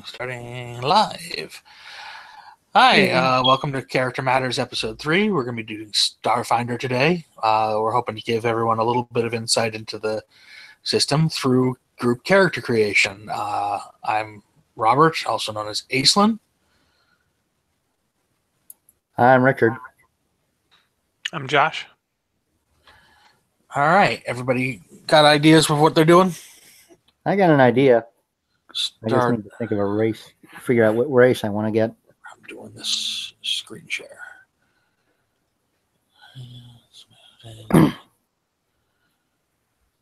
Starting live. Hi, welcome to Character Matters Episode 3. We're going to be doing Starfinder today. We're hoping to give everyone a little bit of insight into the system through group character creation. I'm Robert, also known as Aislinn. I'm Richard. I'm Josh. All right, everybody got ideas for what they're doing? I got an idea. I just Start. need to think of a race, figure out what race I want to get. I'm doing this screen share. Yeah.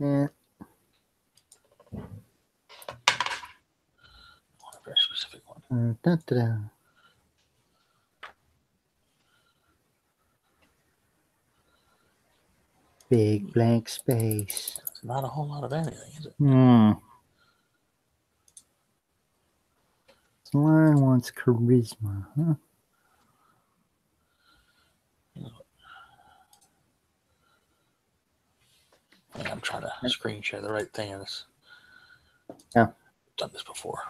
A very specific one. Da-da-da. Big blank space. It's not a whole lot of anything, is it? Someone wants charisma, huh? I'm trying to screen share the right thing in this. Yeah. I've done this before.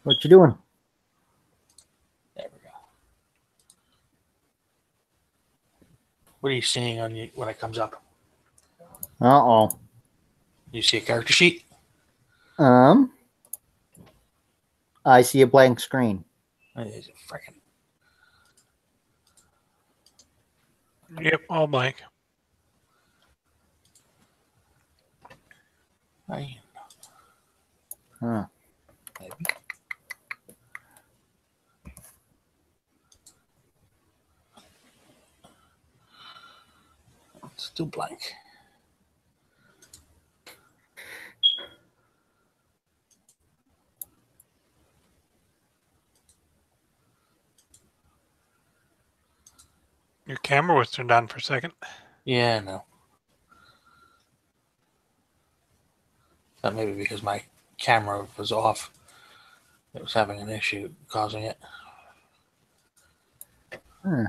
What you doing? There we go. What are you seeing on you when it comes up? Uh-oh. You see a character sheet? I see a blank screen. It's a freaking. Yep, all blank. Right. Huh. Maybe. It's still blank. Your camera was turned on for a second. Yeah, no. That may be because my camera was off. It was having an issue causing it. Huh.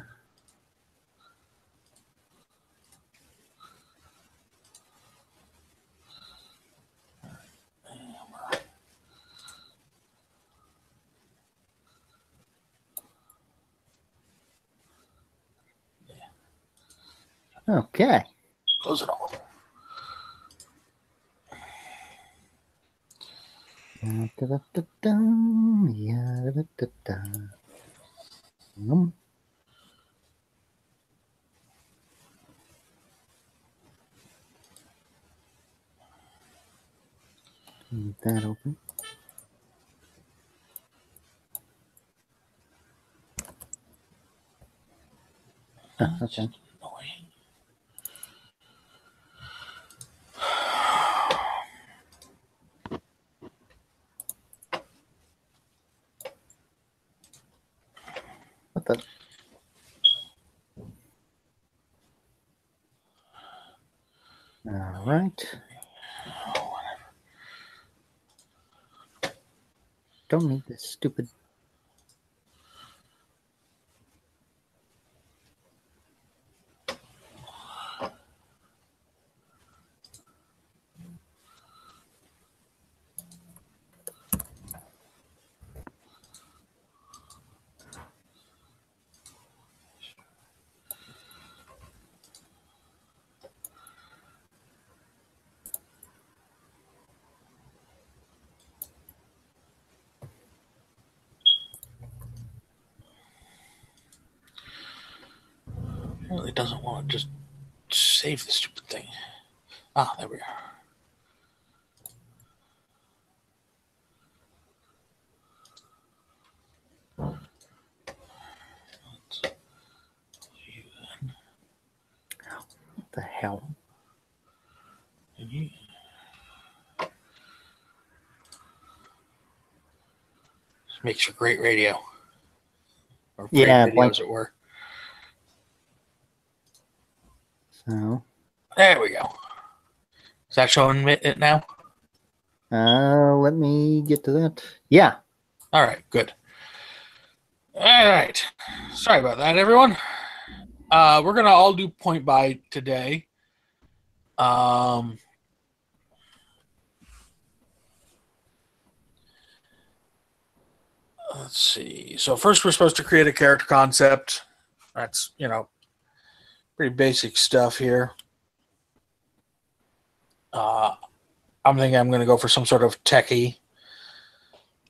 Okay. Close it all. Leave that open. Okay. What the? All right. Don't need this stupid. Apparently doesn't want to just save the stupid thing. Ah, there we are. What the hell? This makes for great radio. Or great Yeah, video, as it were. So. There we go. Is that showing it now? Let me get to that. Yeah. All right, good. All right. Sorry about that, everyone. We're gonna all do point buy today. Um, let's see. So first, we're supposed to create a character concept. That's pretty basic stuff here. I'm thinking I'm going to go for some sort of techie.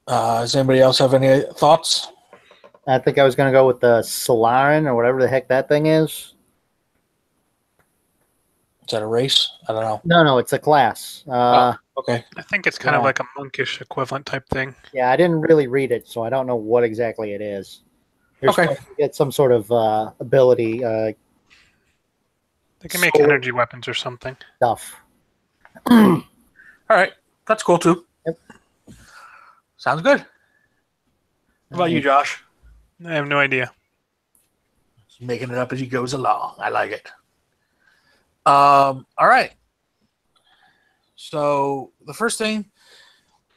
Does anybody else have any thoughts? I think I was going to go with the Solarin or whatever the heck that thing is. Is that a race? I don't know. No, it's a class. Okay. I think it's kind of like a monkish equivalent type thing. Yeah, I didn't really read it, so I don't know what exactly it is. You're Okay. supposed to get some sort of ability They can make solar energy weapons or something. stuff. All right. That's cool too. Yep. Sounds good. What about you, Josh? I have no idea. He's making it up as he goes along. I like it. All right. So the first thing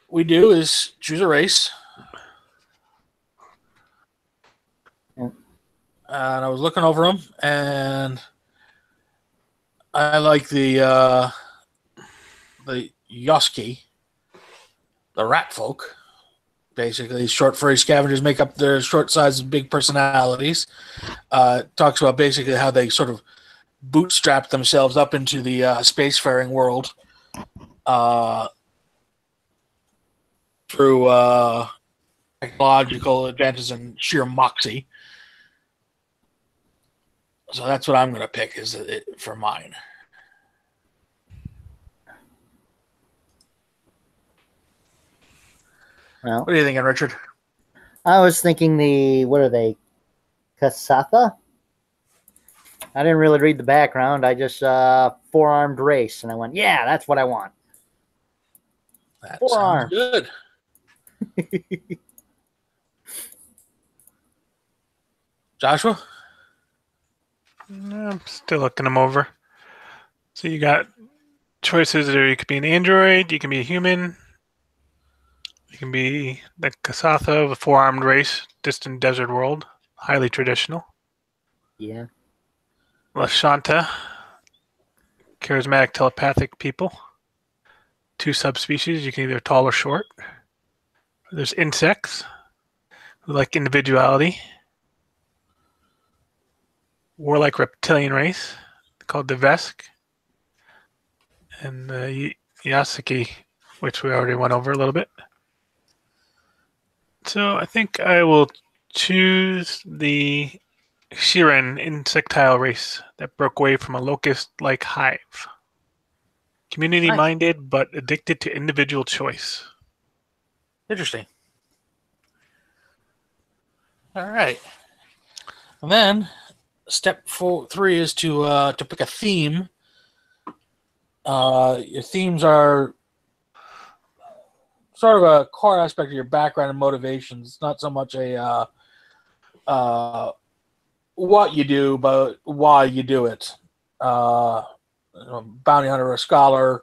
we do is choose a race. Yep. And I was looking over them, and I like the Yoski, the rat folk. Basically, short furry scavengers make up their short sized, big personalities. Talks about basically how they sort of bootstrap themselves up into the spacefaring world through technological advances and sheer moxie. So that's what I'm going to pick is for mine. Well, What are you thinking, Richard? I was thinking what are they? Kasatha? I didn't really read the background. I just four-armed race, and I went, yeah, that's what I want. That Four sounds arms. good. Joshua? I'm still looking them over. So you got choices there. You could be an android, you can be a human, you can be the Kasatha, the four-armed race, distant desert world, highly traditional. Yeah. Lashanta, charismatic telepathic people. Two subspecies, you can either tall or short. There's insects, who like individuality. Warlike reptilian race, called the Vesk. And the Yasuki, which we already went over a little bit. So I think I will choose the Shiren insectile race that broke away from a locust-like hive. Community-minded, but addicted to individual choice. Interesting. All right. And then step 3 is to pick a theme. Your themes are sort of a core aspect of your background and motivations. It's not so much a what you do, but why you do it. Bounty hunter, a scholar,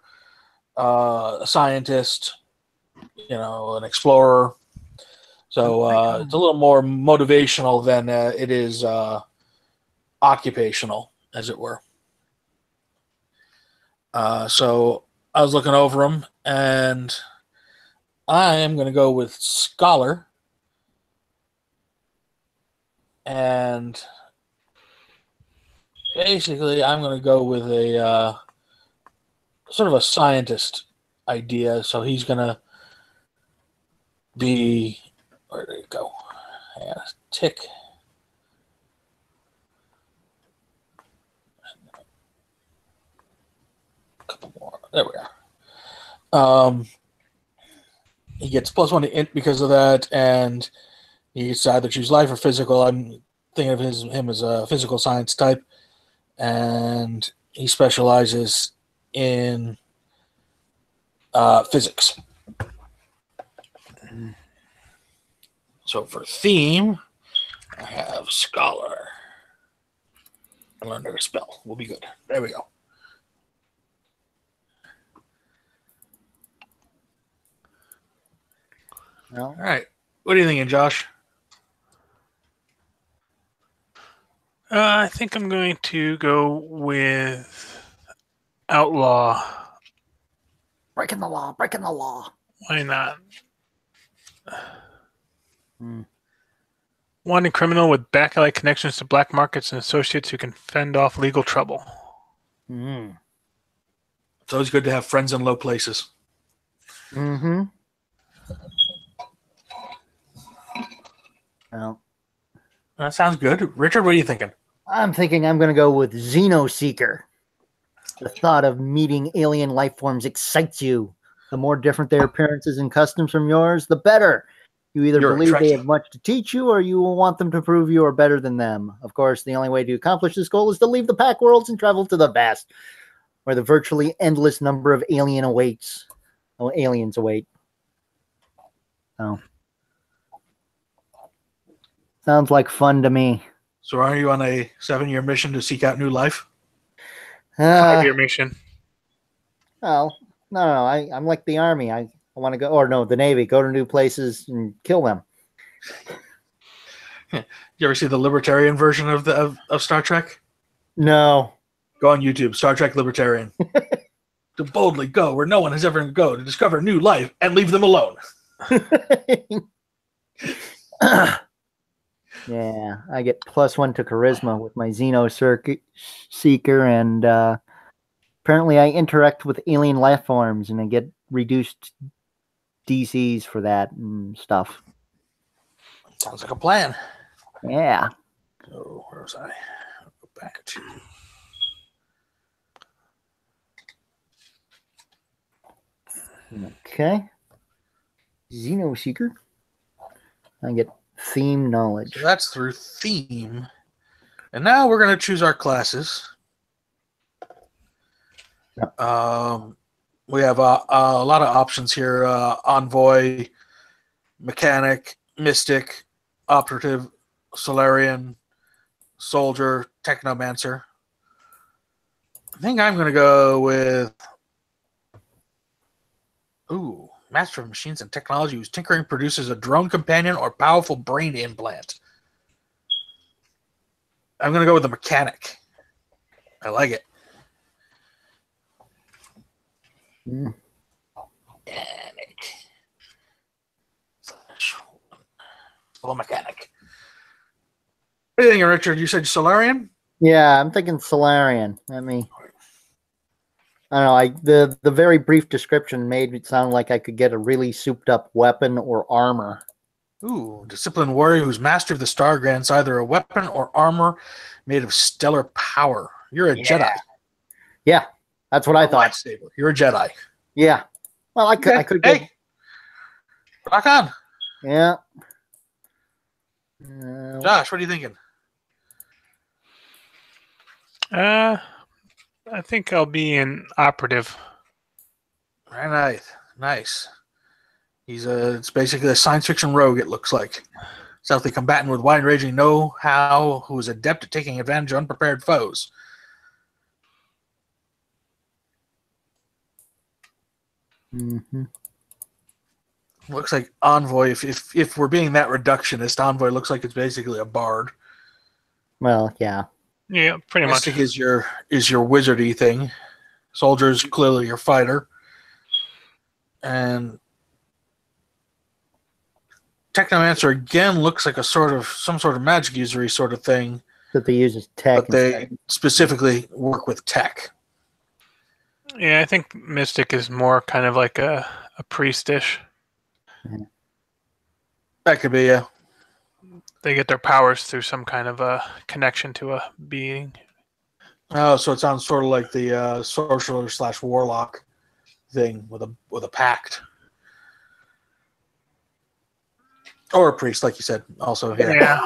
a scientist, an explorer. So it's a little more motivational than it is occupational, as it were. So I was looking over them, and I am going to go with scholar. And basically, I'm going to go with a sort of a scientist idea. So he's going to be, where did it go? Yeah, tick. A couple more. There we are. He gets +1 to int because of that, and he gets to either choose life or physical. I'm thinking of him as a physical science type, and he specializes in physics. So for theme, I have scholar. I learned how to spell. We'll be good. There we go. Well, All right. What are you thinking, Josh? I think I'm going to go with outlaw. Breaking the law, breaking the law. Why not? Hmm. Wanted criminal with back alley connections to black markets and associates who can fend off legal trouble. Hmm. It's always good to have friends in low places. Mm-hmm. Well, That sounds good. Richard, what are you thinking? I'm thinking I'm going to go with Xenoseeker. The thought of meeting alien life forms excites you. The more different their appearances and customs from yours, the better. You either You're a believe they Trekkie. have much to teach you or you will want them to prove you are better than them. Of course, the only way to accomplish this goal is to leave the pack worlds and travel to the vast, where the virtually endless number of aliens await. Oh. Sounds like fun to me. So are you on a 7-year mission to seek out new life? 5-year mission. Well, no, I'm like the Army. I want to go, or no, the Navy. Go to new places and kill them. You ever see the libertarian version of Star Trek? No. Go on YouTube, Star Trek Libertarian. To boldly go where no one has ever go to discover new life and leave them alone. Yeah, I get +1 to charisma with my Seeker, and apparently I interact with alien life forms, and I get reduced DCs for that and stuff. Sounds like a plan. Yeah. Oh, where was I? I'll go back to. Okay. Xenoseeker. I get theme knowledge. So that's through theme. And now we're going to choose our classes. We have a lot of options here. Envoy, Mechanic, Mystic, Operative, Solarian, Soldier, Technomancer. I think I'm going to go with Master of Machines and Technology whose tinkering produces a drone companion or powerful brain implant. I'm going to go with the Mechanic. I like it. Mm. Mechanic. Mechanic. What do you think, Richard? You said Solarian? Yeah, I'm thinking Solarian. I don't know. The very brief description made it sound like I could get a really souped up weapon or armor. Ooh, disciplined warrior who's master of the star grants either a weapon or armor made of stellar power. You're a Jedi. Yeah, that's what I thought. Lightsaber. You're a Jedi. Yeah. Well, I could get. Hey, rock on. Yeah. Josh, what are you thinking? I think I'll be an operative. Very nice. It's basically a science fiction rogue, it looks like. Stealthy combatant with wide-ranging know-how who is adept at taking advantage of unprepared foes. Mm-hmm. Looks like Envoy, if we're being that reductionist, Envoy looks like it's basically a bard. Well, yeah. Yeah, pretty Mystic much. is your wizardy thing. Soldier's clearly your fighter. And Technomancer again looks like some sort of magic usery sort of thing. That they use as tech. But they specifically work with tech. Yeah, I think Mystic is more kind of like a priestish. That could be, yeah. They get their powers through some kind of a connection to a being. Oh, so it sounds sort of like the sorcerer / warlock thing with a pact. Or a priest, like you said. Also, yeah.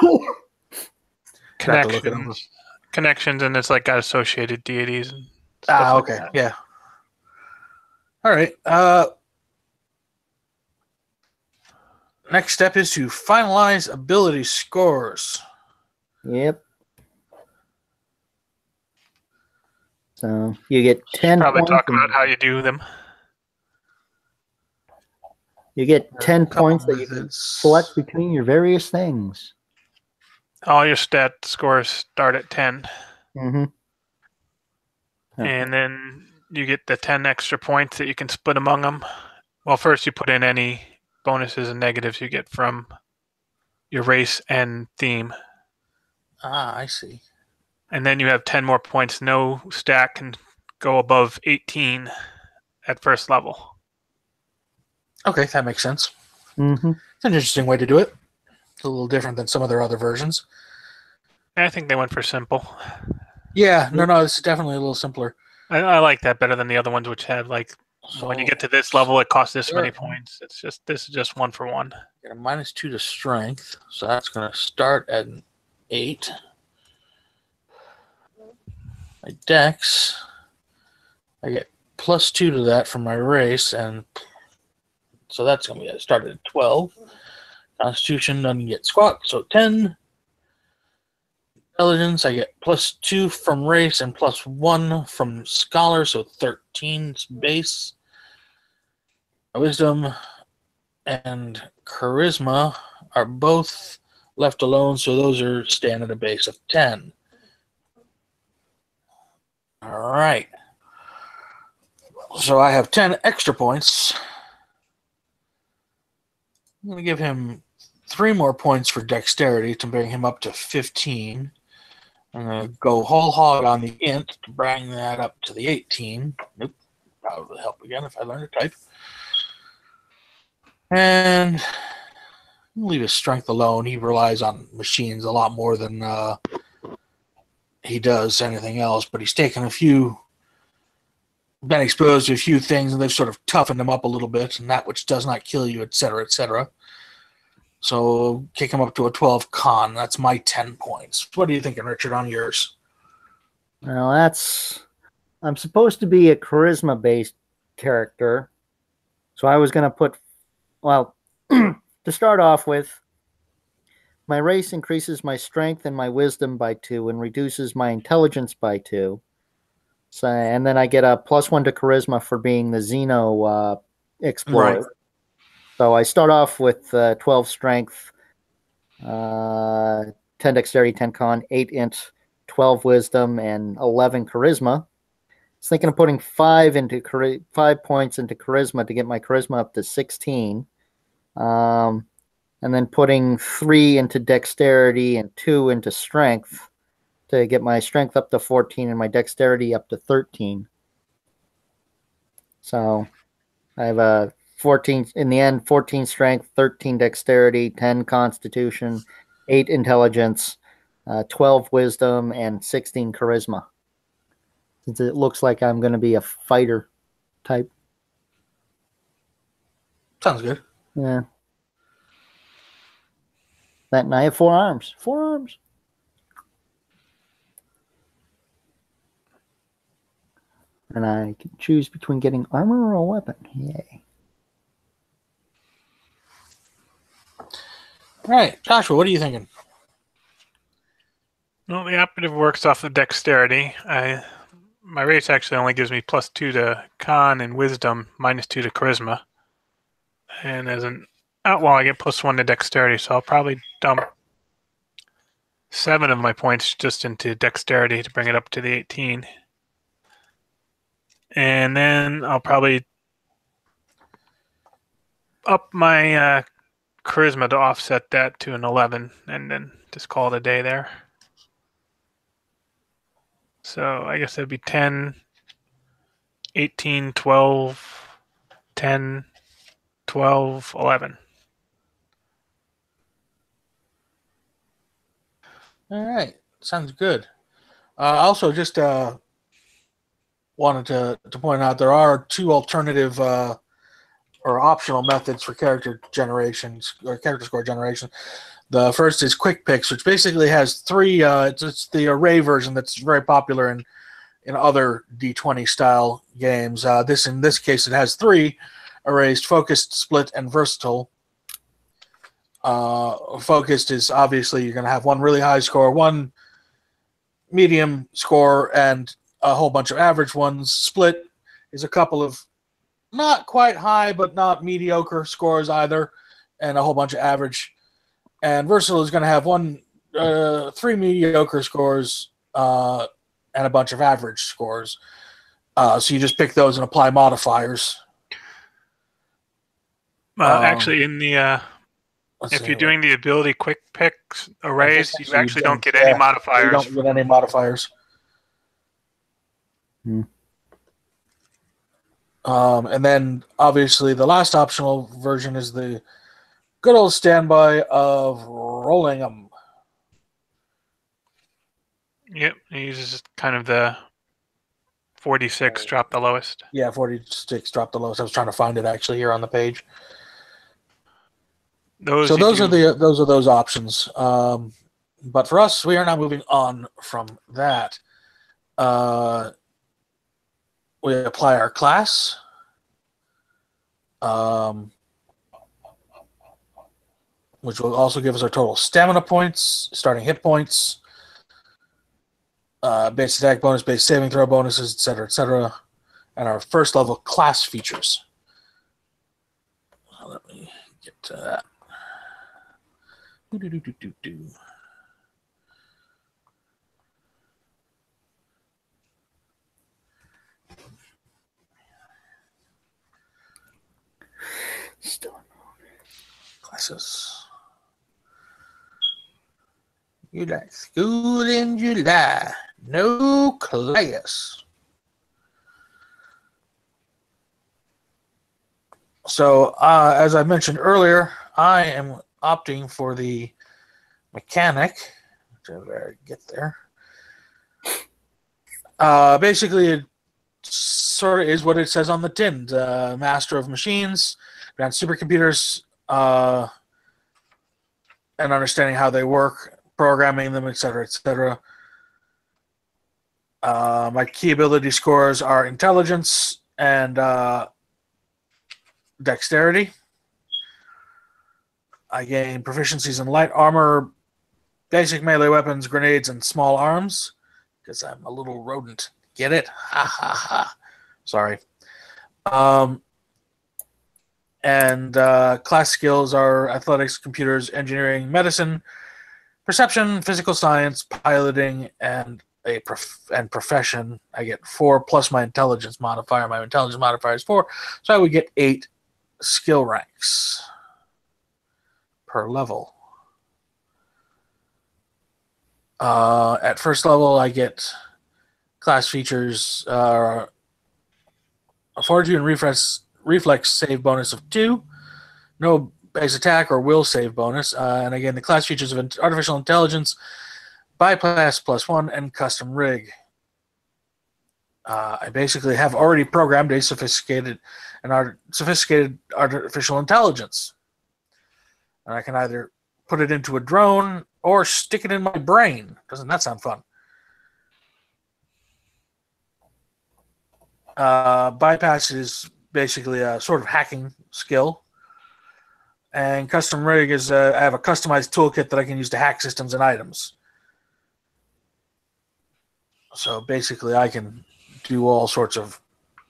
Connections, and it's like got associated deities and stuff okay. Like that. Yeah. All right. Next step is to finalize ability scores. Yep. So you get 10 Probably points. Talk about how you do them. You get 10 points that you can select between your various things. All your stat scores start at 10. Mm-hmm. And then you get the 10 extra points that you can split among them. Well, first you put in any bonuses and negatives you get from your race and theme. Ah, I see. And then you have 10 more points. No stack can go above 18 at first level. Okay, that makes sense. Mm-hmm. It's an interesting way to do it. It's a little different than some of their other versions. I think they went for simple. Yeah, no, it's definitely a little simpler. I like that better than the other ones, which had like So, when you get to this level, it costs this many sure. points. This is just 1 for 1. Get a -2 to strength, so that's going to start at an 8. My dex, I get +2 to that from my race, and so that's going to be started at 12. Constitution doesn't get squat, so 10. Intelligence, I get +2 from race and +1 from scholar, so 13 base. Wisdom and charisma are both left alone, so those are staying at a base of 10. All right. So I have 10 extra points. I'm going to give him 3 more points for dexterity to bring him up to 15. I'm going to go whole hog on the int to bring that up to the 18. Nope. That would help again if I learn to type. And leave his strength alone. He relies on machines a lot more than he does anything else, but he's taken been exposed to a few things, and they've sort of toughened him up a little bit, and that which does not kill you, etc., etc. So kick him up to a 12 con. That's my 10 points. What are you thinking, Richard, on yours? Well, I'm supposed to be a charisma-based character, so I was going to put, well, to start off with, my race increases my strength and my wisdom by 2 and reduces my intelligence by 2. So, and then I get a +1 to charisma for being the Xeno explorer. Right. So I start off with 12 strength, 10 dexterity, 10 con, 8 int, 12 wisdom, and 11 charisma. I was thinking of putting 5 points into charisma to get my charisma up to 16. And then putting 3 into dexterity and 2 into strength to get my strength up to 14 and my dexterity up to 13. So I have a 14 in the end, 14 strength, 13 dexterity, 10 constitution, 8 intelligence, 12 wisdom, and 16 charisma. Since it looks like I'm going to be a fighter type. Sounds good. Yeah. That, and I have 4 arms. 4 arms. And I can choose between getting armor or a weapon. Yay. All right. Joshua, what are you thinking? Well, the operative works off of dexterity. My race actually only gives me +2 to con and wisdom, -2 to charisma. And as an outlaw, I get +1 to dexterity, so I'll probably dump 7 of my points just into dexterity to bring it up to the 18. And then I'll probably up my charisma to offset that to an 11, and then just call it a day there. So I guess that'd be 10, 18, 12, 10, 12, 11. All right. Sounds good. Also, just wanted to point out there are 2 alternative or optional methods for character generations or character score generation. The first is quick picks, which basically has 3. It's the array version that's very popular in other D20 style games. In this case, it has 3 arrays: focused, split, and versatile. Focused is obviously you're going to have 1 really high score, 1 medium score, and a whole bunch of average ones. Split is a couple of not quite high, but not mediocre scores either, and a whole bunch of average. And versatile is going to have 1 3 mediocre scores and a bunch of average scores. So you just pick those and apply modifiers. Actually, in the if you're doing the ability quick picks arrays, you actually don't get any modifiers. You don't get any modifiers. And then, obviously, the last optional version is the good old standby of rolling them. Yep, it uses kind of the 46 drop the lowest. Yeah, 46 drop the lowest. I was trying to find it actually here on the page. Those are those options. But for us, we are now moving on from that. We apply our class. Which will also give us our total stamina points, starting hit points, base attack bonus, base saving throw bonuses, etc., and our first level class features. Let me get to that. Classes. You like school in July. No class. So, as I mentioned earlier, I am opting for the mechanic. Which I better get there. Basically, it sort of is what it says on the tin. Master of machines, advanced supercomputers, and understanding how they work, programming them, etc., etc. My key ability scores are intelligence and dexterity. I gain proficiencies in light armor, basic melee weapons, grenades, and small arms, because I'm a little rodent. Get it? Ha ha ha. Sorry. And class skills are athletics, computers, engineering, medicine, perception, physical science, piloting, and profession. I get 4 plus my intelligence modifier. My intelligence modifier is 4, so I would get 8 skill ranks per level. At first level, I get class features, a fortitude and reflex save bonus of 2, no base attack or will save bonus, and again the class features of artificial intelligence, bypass +1, and custom rig. I basically have already programmed a sophisticated artificial intelligence, and I can either put it into a drone or stick it in my brain. Doesn't that sound fun? Bypass is basically a sort of hacking skill. And custom rig is I have a customized toolkit that I can use to hack systems and items. So basically I can do all sorts of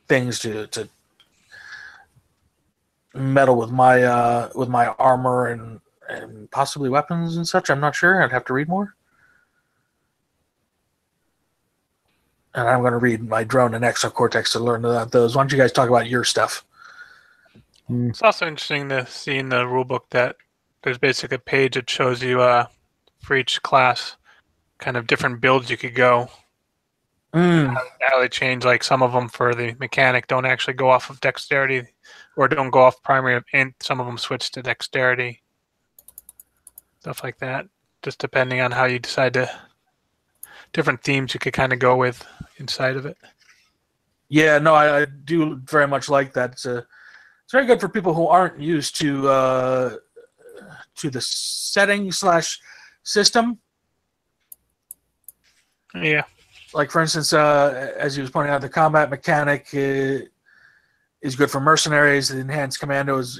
things to meddle with my armor and possibly weapons and such. I'm not sure. I'd have to read more. And I'm going to read my drone and exocortex to learn about those. Why don't you guys talk about your stuff? It's also interesting to see in the rulebook that there's basically a page that shows you for each class kind of different builds you could go. How they change, like some of them for the mechanic don't actually go off of dexterity or don't go off primary, and some of them switch to dexterity. Stuff like that, just depending on how you decide to, different themes you could kind of go with inside of it. Yeah, no, I do very much like that. It's very good for people who aren't used to the setting / system. Yeah. Like, for instance, as he was pointing out, the combat mechanic is good for mercenaries. The enhanced commando is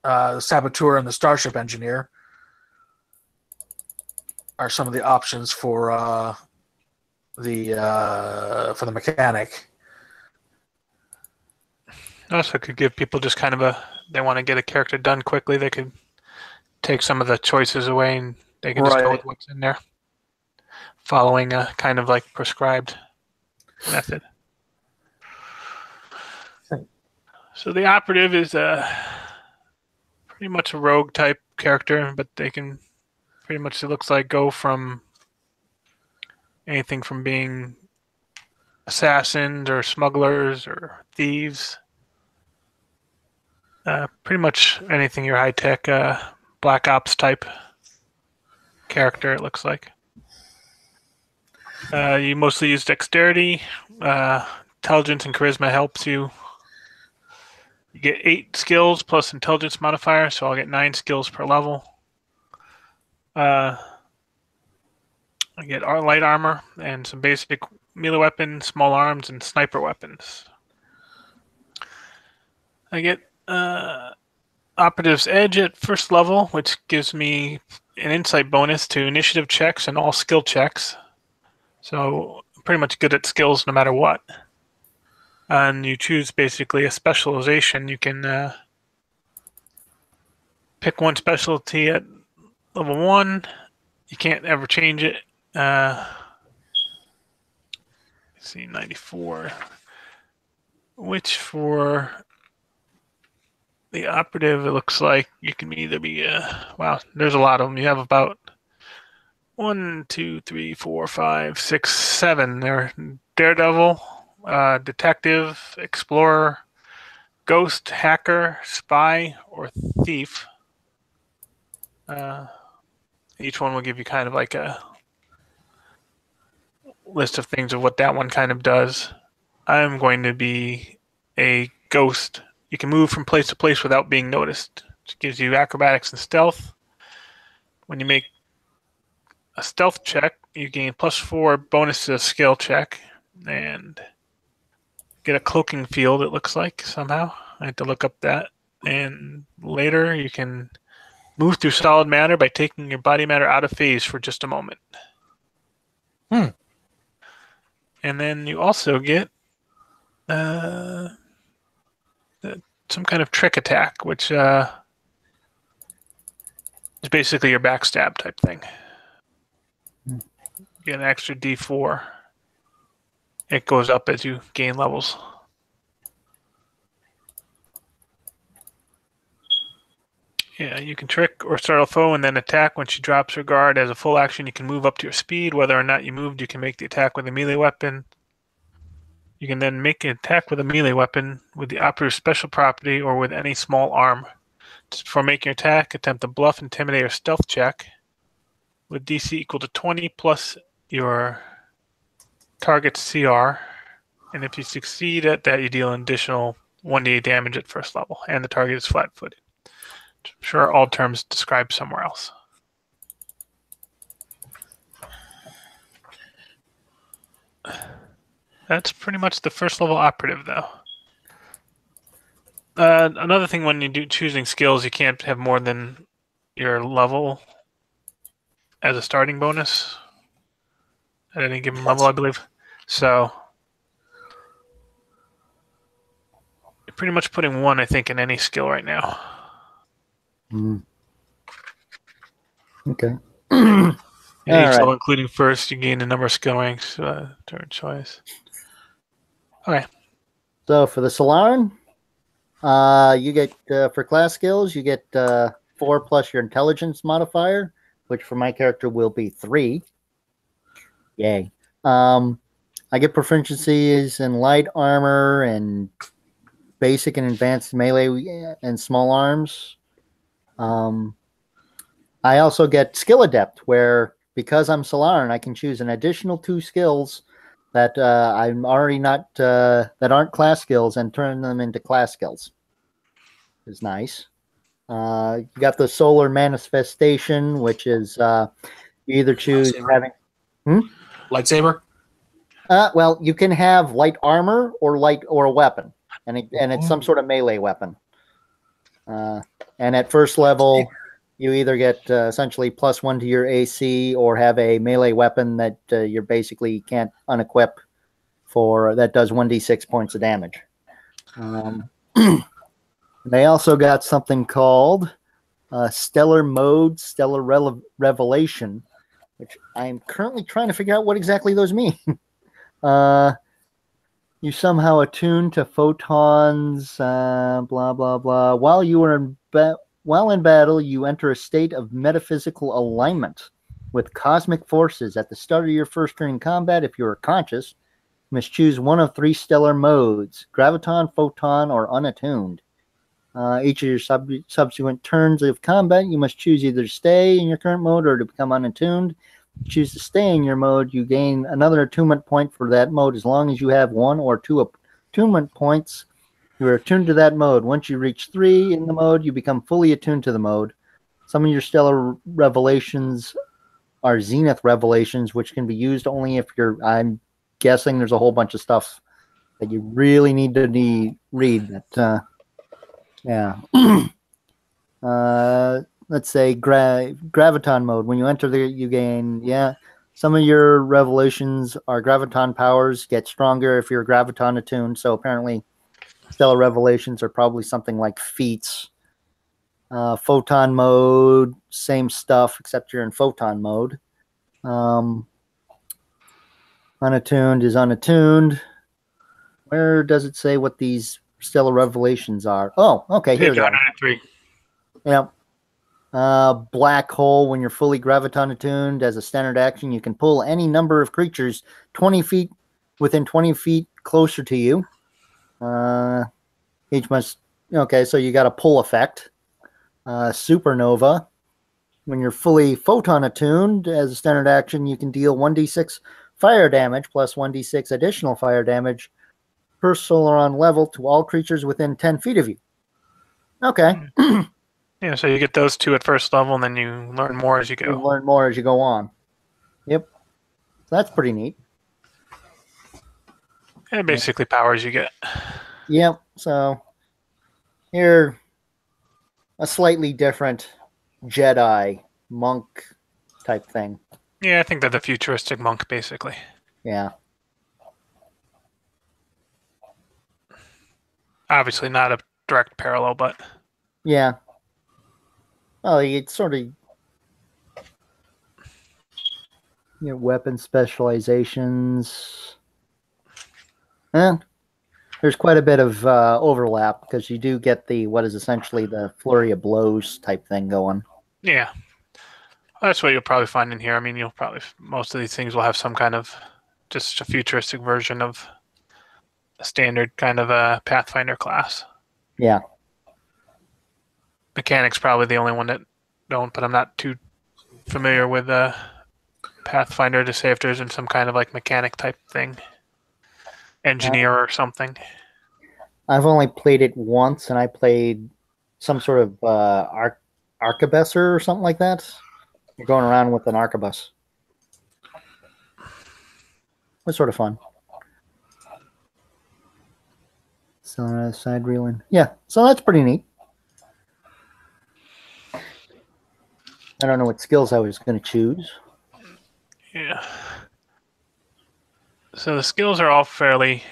the saboteur and the starship engineer are some of the options for the mechanic. Also could give people just kind of they want to get a character done quickly, they could take some of the choices away, and they can just go Right. with what's in there, following a kind of like prescribed method. So the operative is pretty much a rogue type character, but they can pretty much, it looks like, go from anything from being assassins or smugglers or thieves. Pretty much anything your high-tech Black Ops type character, it looks like. You mostly use dexterity. Intelligence and charisma helps you. You get 8 skills plus intelligence modifier, so I'll get 9 skills per level. I get light armor and some basic melee weapons, small arms, and sniper weapons. I get Operative's Edge at first level, which gives me an insight bonus to initiative checks and all skill checks. So I'm pretty much good at skills no matter what. And you choose basically a specialization. You can pick one specialty at level 1. You can't ever change it. Let's see, 94. Which for the operative, it looks like you can either be wow, there's a lot of them. You have about 1, 2, 3, 4, 5, 6, 7. They're daredevil, detective, explorer, ghost, hacker, spy, or thief. Each one will give you kind of like a list of things of what that one kind of does. I'm going to be a ghost. You can move from place to place without being noticed. It gives you acrobatics and stealth. When you make a stealth check, you gain +4 bonus to a skill check and get a cloaking field, it looks like, somehow. I had to look up that. And later you can move through solid matter by taking your body matter out of phase for just a moment. And then you also get some kind of trick attack, which is basically your backstab type thing. You get an extra D4. It goes up as you gain levels. Yeah, you can trick or startle a foe and then attack when she drops her guard. As a full action, you can move up to your speed. Whether or not you moved, you can make the attack with a melee weapon. You can then make an attack with a melee weapon with the operative special property or with any small arm. Just before making your attack, attempt a bluff, intimidate, or stealth check with DC equal to 20 plus your target's CR. And if you succeed at that, you deal an additional 1d8 damage at first level, and the target is flat-footed. I'm sure all terms described somewhere else. That's pretty much the first level operative, though. Another thing when you do choosing skills, you can't have more than your level as a starting bonus at any given level, I believe. So you're pretty much putting 1, I think, in any skill right now. Okay. In each All right. level, including first, you gain the number of skill ranks during choice. Okay. So for the Solaran, you get for class skills, you get 4 plus your intelligence modifier, which for my character will be 3. Yay. I get proficiencies in light armor and basic and advanced melee and small arms. I also get skill adept, where because I'm Solaran, I can choose an additional 2 skills that I'm already not that aren't class skills and turn them into class skills. Is nice. You got the solar manifestation, which is you either choose Lightsaber. having Lightsaber. well, you can have light armor or a weapon, and it's some sort of melee weapon. And at first level, you either get essentially +1 to your AC or have a melee weapon that you basically can't unequip for that does 1d6 points of damage. They also got something called Stellar Mode, Stellar Revelation, which I'm currently trying to figure out what exactly those mean. You somehow attune to photons, blah, blah, blah. While in battle, you enter a state of metaphysical alignment with cosmic forces. At the start of your first turn in combat, if you are conscious, you must choose one of 3 stellar modes: graviton, photon, or unattuned. Each of your subsequent turns of combat, you must choose either to stay in your current mode or to become unattuned. Choose to stay in your mode, you gain another attunement point for that mode as long as you have 1 or 2 attunement points. You are attuned to that mode. Once you reach 3 in the mode, you become fully attuned to the mode. Some of your stellar revelations are zenith revelations, which can be used only if you're, I'm guessing there's a whole bunch of stuff that you really need to read. That, yeah. Let's say graviton mode. When you enter you gain, some of your revolutions are graviton powers, get stronger if you're graviton attuned. So apparently stellar revelations are probably something like feats. Photon mode, same stuff, except you're in photon mode. Unattuned is unattuned. Where does it say what these stellar revelations are? Oh, okay, here they are. 103. Yep. Black hole. When you're fully graviton attuned, as a standard action, you can pull any number of creatures 20 feet within 20 feet closer to you. Each must. Okay, so you got a pull effect. Supernova. When you're fully photon attuned, as a standard action, you can deal 1d6 fire damage plus 1d6 additional fire damage per Solaron level to all creatures within 10 feet of you. Okay. Yeah, so you get those 2 at first level, and then you learn more as you go. You learn more as you go on. Yep. So that's pretty neat. And basically powers you get. Yep. So here, a slightly different Jedi monk type thing. Yeah, I think they're the futuristic monk, basically. Yeah. Obviously not a direct parallel, but... Yeah. Well, it's sort of weapon specializations. There's quite a bit of overlap because you do get what is essentially the flurry of blows type thing going. Yeah. That's what you'll probably find in here. I mean, most of these things will have some kind of just a futuristic version of a standard kind of a Pathfinder class. Yeah. Mechanic's probably the only one that don't, but I'm not too familiar with Pathfinder to say if there's some kind of like mechanic type thing. Engineer or something. I've only played it once, and I played some sort of arquebuser or something like that. You're going around with an arquebus. It was sort of fun. So side reeling. Yeah, so that's pretty neat. I don't know what skills I was going to choose. Yeah. So the skills are all fairly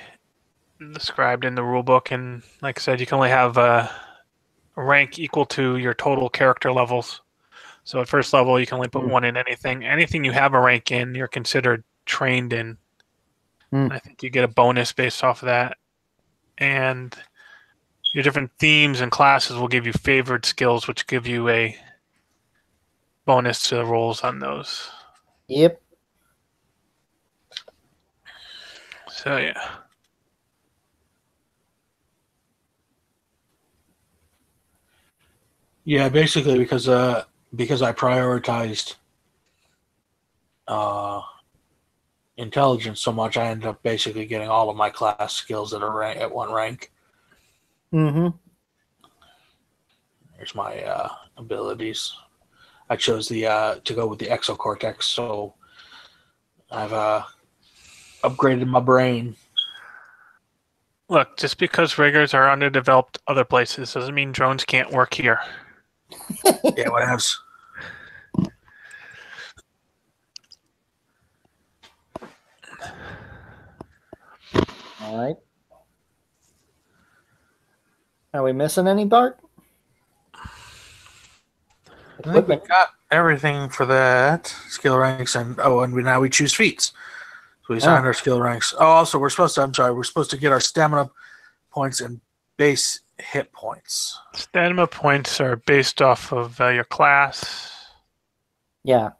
described in the rulebook, and like I said, you can only have a rank equal to your total character levels. So at first level, you can only put 1 in anything. Anything you have a rank in, you're considered trained in. I think you get a bonus based off of that. And your different themes and classes will give you favored skills, which give you a bonus to the rolls on those. Yep. So yeah. Yeah, basically because I prioritized intelligence so much, I ended up basically getting all of my class skills that are at 1 rank. Mm-hmm. Here's my abilities. I chose to go with the exocortex, so I've upgraded my brain. Look, just because riggers are underdeveloped other places doesn't mean drones can't work here. Yeah, whatevs. All right. Are we missing any, Bart? I think we got everything for that. Skill ranks and now we choose feats. So we signed our skill ranks. Oh, also we're supposed to get our stamina points and base hit points. Stamina points are based off of your class. Yeah.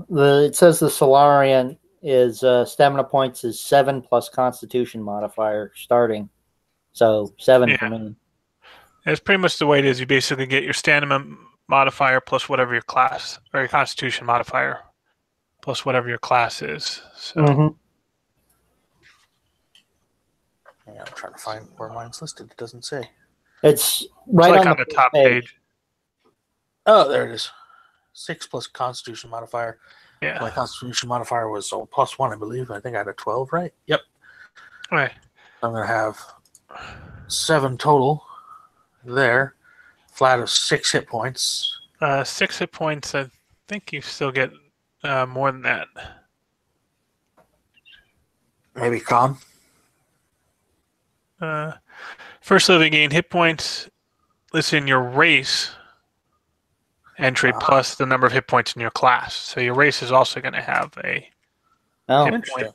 It says the Solarian is stamina points is 7 plus Constitution modifier starting. So 7 for me. That's pretty much the way it is. You basically get your stamina modifier plus whatever your class, or your Constitution modifier plus whatever your class is. So. Yeah, I'm trying to find where mine's listed. It doesn't say. It's right on the top page. Oh, there it is. 6 plus Constitution modifier. Yeah. My Constitution modifier was +1, I believe. I think I had a 12, right? Yep. Right. I'm going to have 7 total there. Flat of 6 hit points. 6 hit points. I think you still get more than that. Maybe con. First level, you gain hit points listed in your race entry plus the number of hit points in your class. So your race is also going to have a hit point.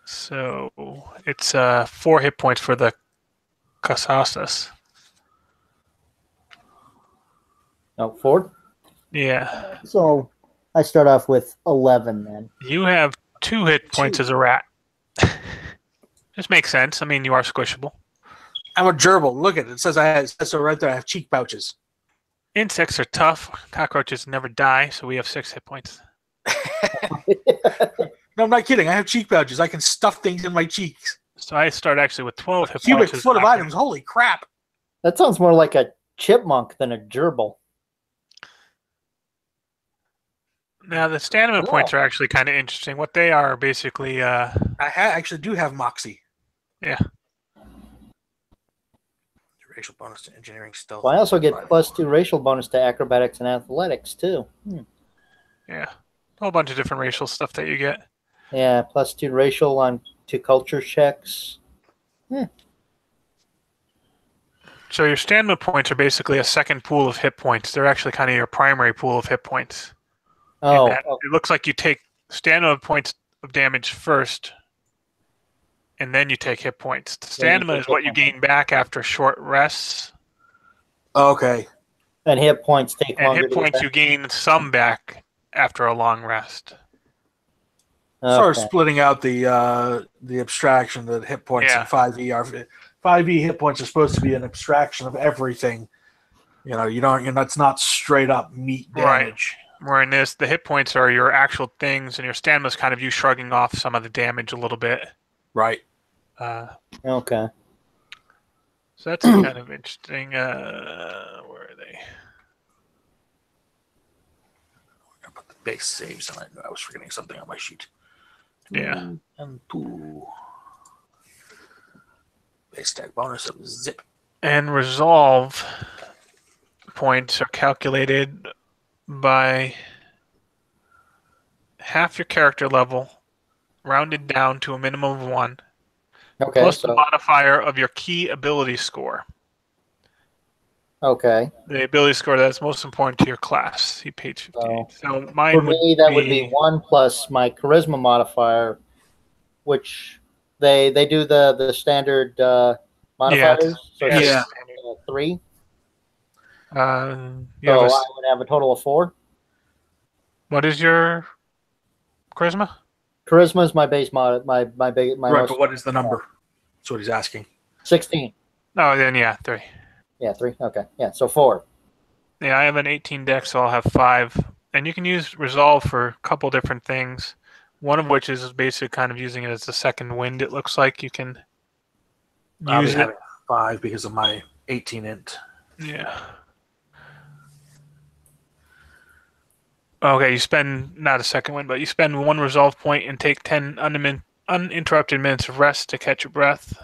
So it's 4 hit points for the Casasas. Oh, 4? Yeah. So I start off with 11 then. You have 2 hit points as a rat. This makes sense. I mean, you are squishable. I'm a gerbil. Look at it. It says so right there. I have cheek pouches. Insects are tough. Cockroaches never die, so we have 6 hit points. No, I'm not kidding. I have cheek pouches. I can stuff things in my cheeks. So I start actually with 12 hit points. Cubic foot of items. Holy crap. That sounds more like a chipmunk than a gerbil. Now, the stamina points are actually kind of interesting. What they are basically... I actually do have Moxie. Yeah. Racial bonus to engineering stealth. Well, I also get +2 racial bonus to acrobatics and athletics, too. Yeah. A whole bunch of different racial stuff that you get. Yeah, +2 racial on 2 culture checks. So your stamina points are basically a second pool of hit points. They're actually kind of your primary pool of hit points. Oh. It looks like you take stamina points of damage first, and then you take hit points. The stamina is what you gain back after short rests. Okay. And hit points take longer. And hit points you gain some back after a long rest. Sort of splitting out the abstraction that hit points in 5e are. 5e hit points are supposed to be an abstraction of everything. It's not straight up meat damage. Right. Where in this, the hit points are your actual things, and your stamina is kind of you shrugging off some of the damage a little bit. Right. Okay. So that's kind of interesting. Where are they? I put the base saves on it. I was forgetting something on my sheet. Yeah. And 2. Base stack bonus of zip. And resolve points are calculated by half your character level, rounded down to a minimum of 1, plus the modifier of your key ability score. Okay. The ability score that's most important to your class. See page 58. So mine for me, that would be 1 plus my charisma modifier, which they do the standard modifiers. Yeah. So 3. So I would have a total of 4. What is your charisma? Charisma is my base mod. My right, but what is the number? That's what he's asking. 16. Oh, then 3. Yeah, 3. Okay, yeah. So 4. Yeah, I have an 18 deck, so I'll have 5. And you can use resolve for a couple different things. One of which is basically kind of using it as a second wind. It looks like you can use it. 5 because of my 18 int. Yeah. Okay, you spend, not a second one, but you spend 1 resolve point and take 10 uninterrupted minutes of rest to catch your breath.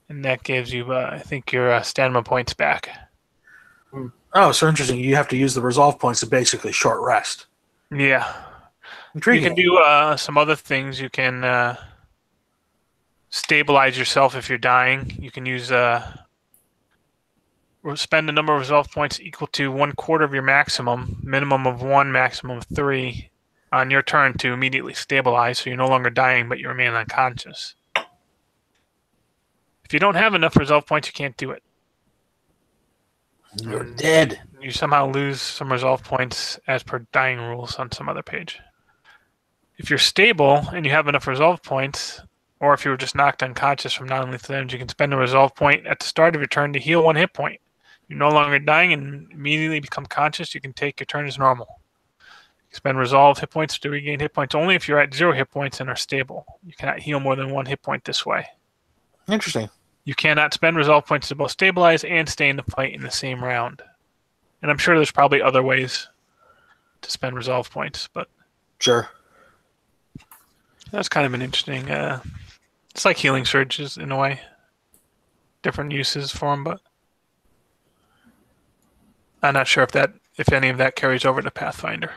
And that gives you, I think, your stamina points back. Oh, so interesting. You have to use the resolve points to basically short rest. Yeah. Intriguing. You can do some other things. You can stabilize yourself if you're dying. You can use spend a number of resolve points equal to 1/4 of your maximum, minimum of 1, maximum of 3, on your turn to immediately stabilize, so you're no longer dying, but you remain unconscious. If you don't have enough resolve points, you can't do it. You're dead. You somehow lose some resolve points as per dying rules on some other page. If you're stable and you have enough resolve points, or if you were just knocked unconscious from non-lethal damage, you can spend a resolve point at the start of your turn to heal 1 hit point. You're no longer dying and immediately become conscious. You can take your turn as normal. You spend resolve hit points to regain hit points only if you're at 0 hit points and are stable. You cannot heal more than 1 hit point this way. Interesting. You cannot spend resolve points to both stabilize and stay in the fight in the same round. And I'm sure there's probably other ways to spend resolve points, but Sure. that's kind of an interesting. It's like healing surges in a way. Different uses for them, but I'm not sure if any of that carries over to Pathfinder.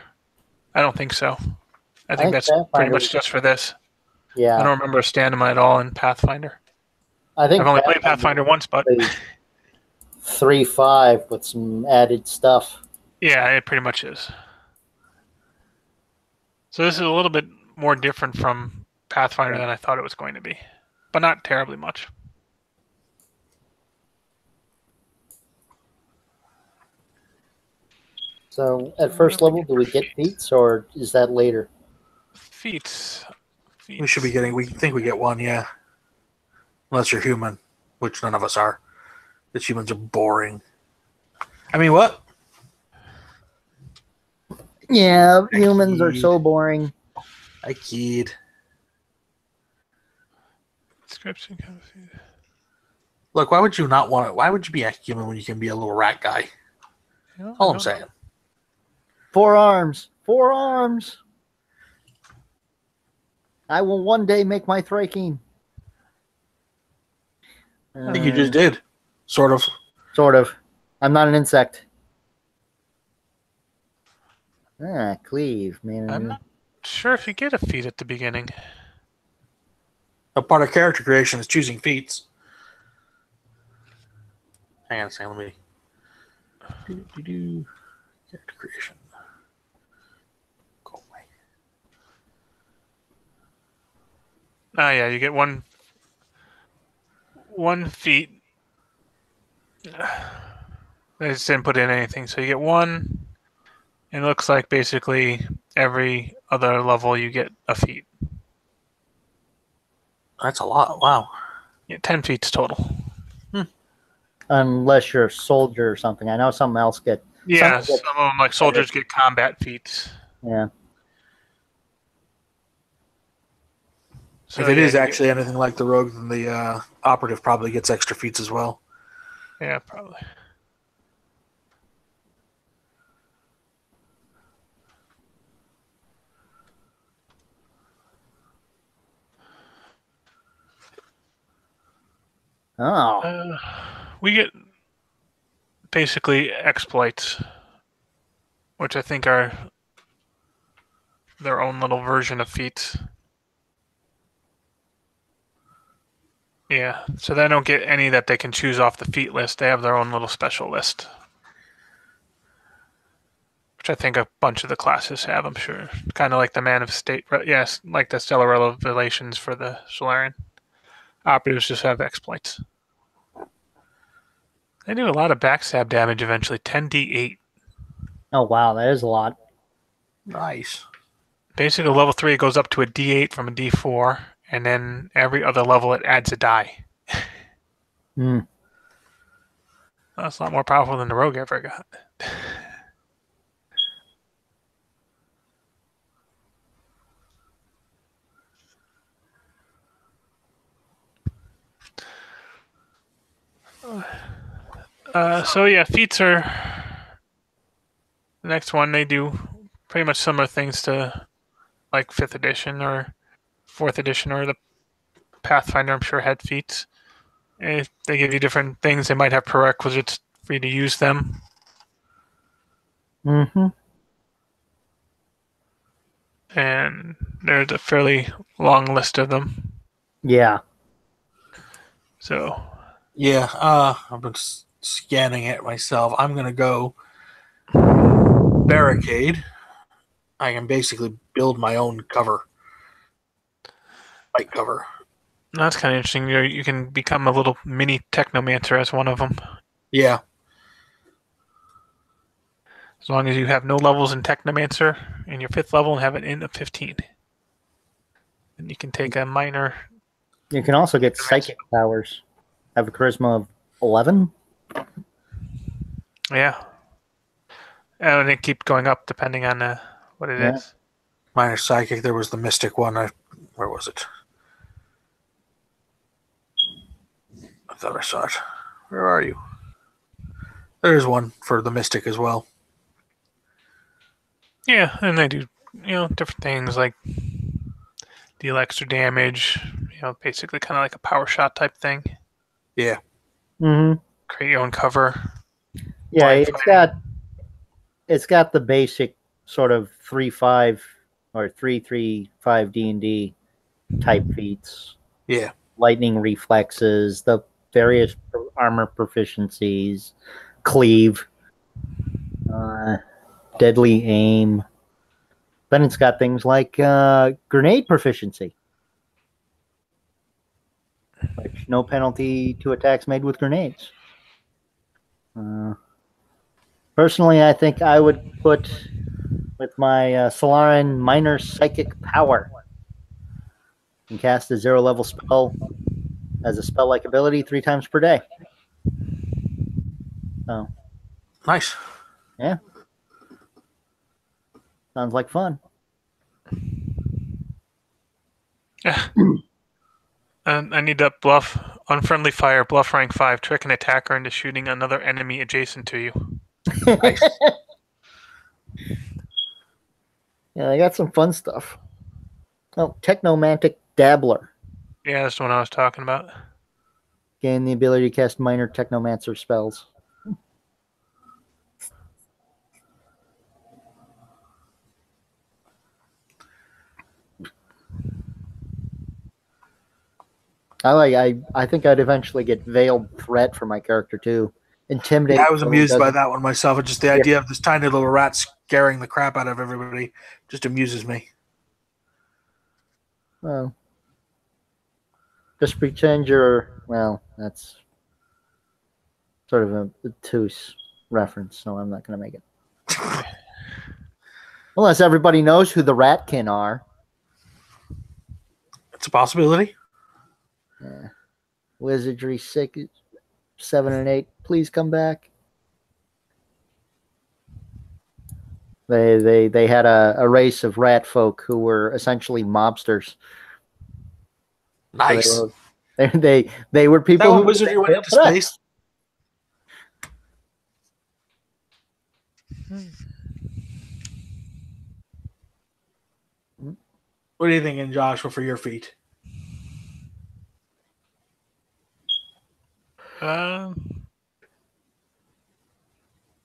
I don't think so. I think that's pretty much just for this. Yeah. I don't remember a stamina at all in Pathfinder. I've only played Pathfinder once, but 3.5 with some added stuff. Yeah, it pretty much is. So this is a little bit more different from Pathfinder than I thought it was going to be, but not terribly much. So at first level, do we get feats, or is that later? Feats. We should be getting. We think we get 1, yeah. Unless you're human, which none of us are. The humans are boring. I mean, what? Yeah, humans are so boring. I keyed. Description. Look, why would you not want it? Why would you be a human when you can be a little rat guy? All I'm saying. 4 arms. 4 arms. I will one day make my Thraking. I think you just did. Sort of. Sort of. I'm not an insect. Cleave, man. I'm not sure if you get a feat at the beginning. A part of character creation is choosing feats. Hang on a second, let me character creation. Go away. Oh yeah, you get one feat. They just didn't put in anything, so you get 1. It looks like basically every other level you get a feat. That's a lot. Wow. Yeah, 10 feats total. Unless you're a soldier or something. I know something else get. Yeah, some of them, like soldiers, get combat feats. Yeah. So if it is actually anything like the rogue, then the operative probably gets extra feats as well. Yeah, probably. Oh. We get basically exploits, which I think are their own little version of feats. Yeah, so they don't get any that they can choose off the feat list. They have their own little special list, which I think a bunch of the classes have, I'm sure. Kind of like the Man of State. Yes, like the Stellar Revelations for the Solarian. Operatives just have exploits. They do a lot of backstab damage eventually, 10d8. Oh, wow, that is a lot. Nice. Basically, level 3 it goes up to a d8 from a d4, and then every other level it adds a die. That's a lot more powerful than the rogue ever got. So yeah, feats are the next one. They do pretty much similar things to like 5th edition or 4th edition or the Pathfinder. I'm sure had feats. If they give you different things, they might have prerequisites for you to use them. And there's a fairly long list of them. Yeah. So yeah, I've been scanning it myself. I'm going to go barricade. I can basically build my own cover. Light cover. That's kind of interesting. You can become a little mini technomancer as one of them. Yeah. As long as you have no levels in technomancer and your 5th level and have an int of 15. And you can take a minor. You can also get psychic powers. Have a charisma of 11. Yeah. And it keeps going up depending on what it is. Minor psychic. There was the mystic one. Where was it? I thought I saw it. Where are you? There's one for the mystic as well. Yeah, and they do, different things like deal extra damage, basically kind of like a power shot type thing. Yeah. Mm-hmm. Create your own cover. Yeah, it's got the basic sort of 3-5 or 3-3-5 D&D type feats. Yeah. Lightning reflexes, the various armor proficiencies, cleave, deadly aim. Then it's got things like grenade proficiency, which no penalty to attacks made with grenades. Personally, I think I would put with my Solaran minor psychic power and cast a 0-level spell as a spell-like ability 3 times per day. So, Nice. yeah. Sounds like fun. And I need that bluff. Unfriendly fire, bluff rank 5. Trick an attacker into shooting another enemy adjacent to you. Nice. Yeah, I got some fun stuff. Oh, Technomantic Dabbler. Yeah, that's the one I was talking about. Gain the ability to cast minor Technomancer spells. I think I'd eventually get Veiled Threat for my character too. Intimidate. Yeah, I was amused by that one myself. Just the idea of this tiny little rat scaring the crap out of everybody just amuses me. Well, just pretend you're. Well, that's sort of a obtuse reference, so I'm not going to make it. Unless everybody knows who the Ratkin are. It's a possibility. Yeah. Wizardry 6, 7, and 8. Please come back. They had a race of rat folk who were essentially mobsters. Nice. So they were people who wizardry went into space. What are you thinking, Joshua, for your feat?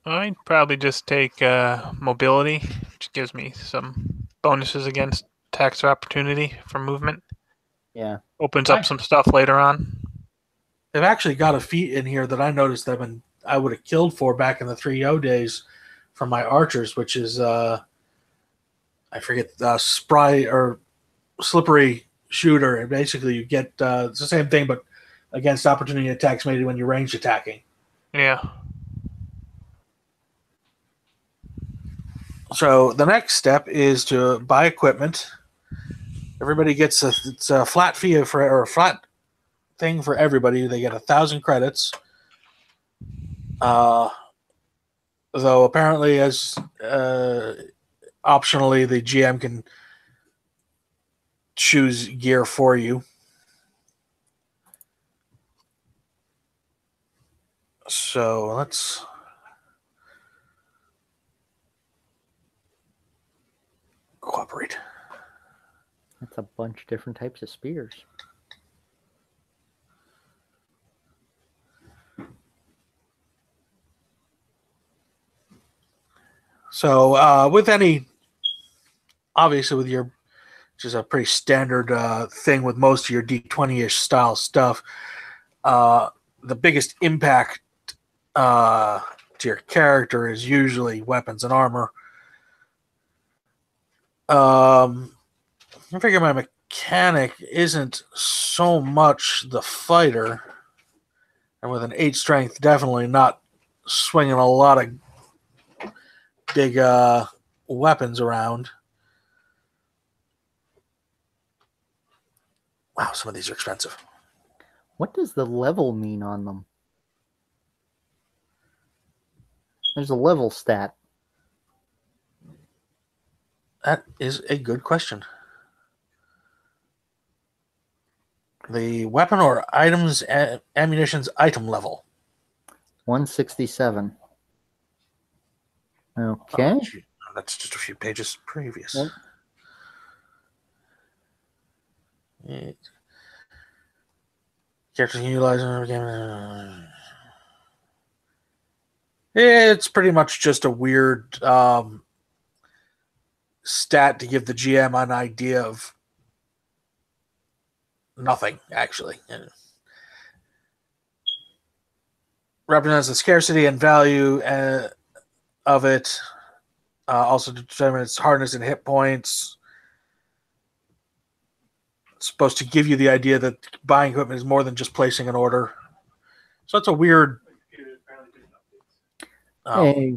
I'd probably just take mobility, which gives me some bonuses against attacks of opportunity for movement. Yeah. Opens up some stuff later on. They've actually got a feat in here that I noticed I would have killed for back in the 3.0 days from my archers, which is I forget spry or slippery shooter. And basically you get it's the same thing but against opportunity attacks made when you're ranged attacking. Yeah. So the next step is to buy equipment. Everybody gets a flat fee or a flat thing for everybody. They get 1,000 credits. Though apparently, as optionally, the GM can choose gear for you. So let's. Cooperate. That's a bunch of different types of spears. So with any, obviously with your, which is a pretty standard thing with most of your D20-ish style stuff, the biggest impact to your character is usually weapons and armor. I figure my mechanic isn't so much the fighter, and with an 8 strength, definitely not swinging a lot of big weapons around. Wow, some of these are expensive. What does the level mean on them? There's a level stat. That is a good question. The weapon or items, ammunition's item level. 167. Oh, Okay. that's just a few pages previous. Yep. Characters can utilize it's pretty much just a weird stat to give the GM an idea of nothing, actually. Represents the scarcity and value of it. Also determine its hardness and hit points. It's supposed to give you the idea that buying equipment is more than just placing an order. So it's a weird...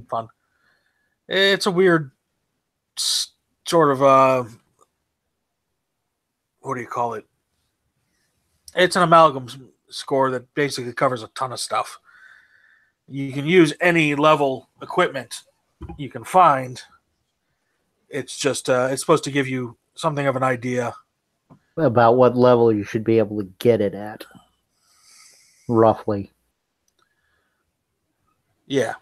fun. It's a weird sort of... what do you call it? It's an amalgam score that basically covers a ton of stuff. You can use any level equipment you can find. It's just it's supposed to give you something of an idea About what level you should be able to get it at. Roughly. Yeah.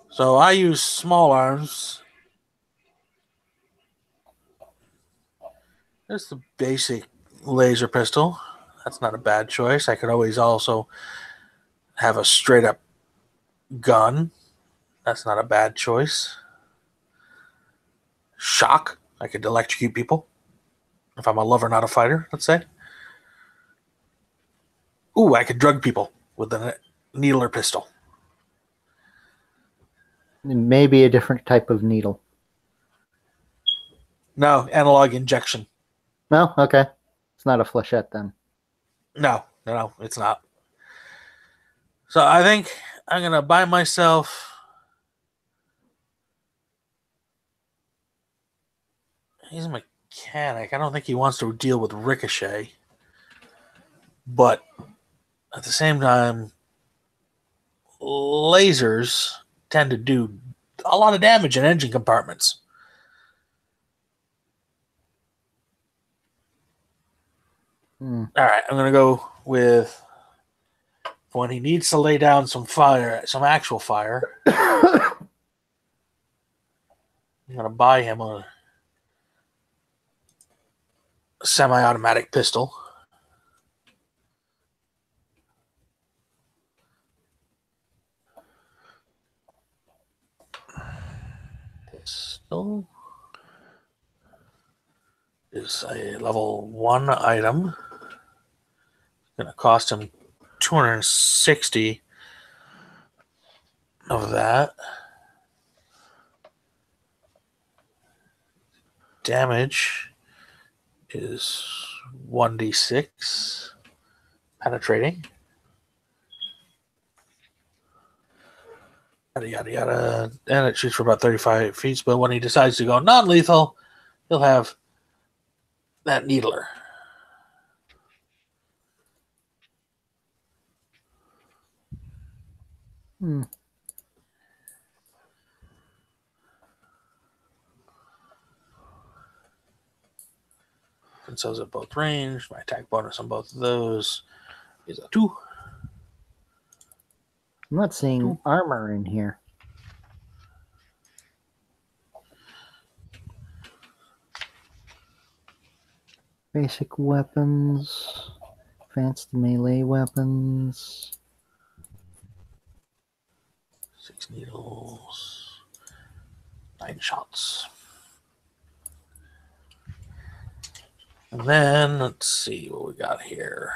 So I use small arms. There's the basic laser pistol. That's not a bad choice. I could always also have a straight up gun. That's not a bad choice. Shock. I could electrocute people. If I'm a lover, not a fighter, let's say. Ooh, I could drug people with a needler pistol. Maybe a different type of needle. No, analog injection. No? Okay. It's not a flechette then. No, it's not. So I think I'm going to buy myself... He's a mechanic. I don't think he wants to deal with ricochet. But at the same time, lasers tend to do a lot of damage in engine compartments. All right, I'm going to go with when he needs to lay down some fire, some actual fire. I'm going to buy him a semi-automatic pistol. Pistol is a level 1 item. It's going to cost him 260 of that. Damage is 1d6 penetrating. Yada yada yada. And it shoots for about 35 feet, but when he decides to go non-lethal, he'll have that needler. And so is at both range. My attack bonus on both of those is a 2. I'm not seeing armor in here. Basic weapons. Advanced melee weapons. 6 needles. 9 shots. And then let's see what we got here.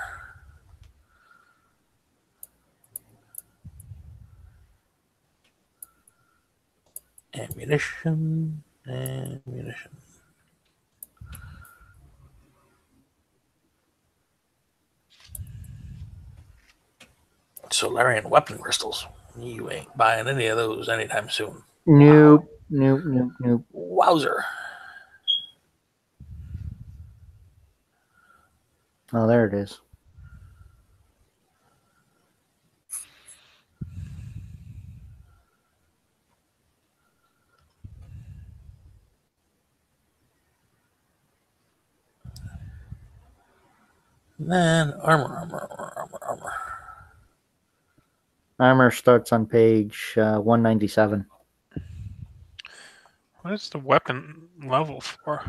Ammunition. Solarian weapon crystals. You ain't buying any of those anytime soon. Nope. Wow. Nope. Wowzer. Oh, there it is. Then armor. Armor starts on page 197. What is the weapon level for?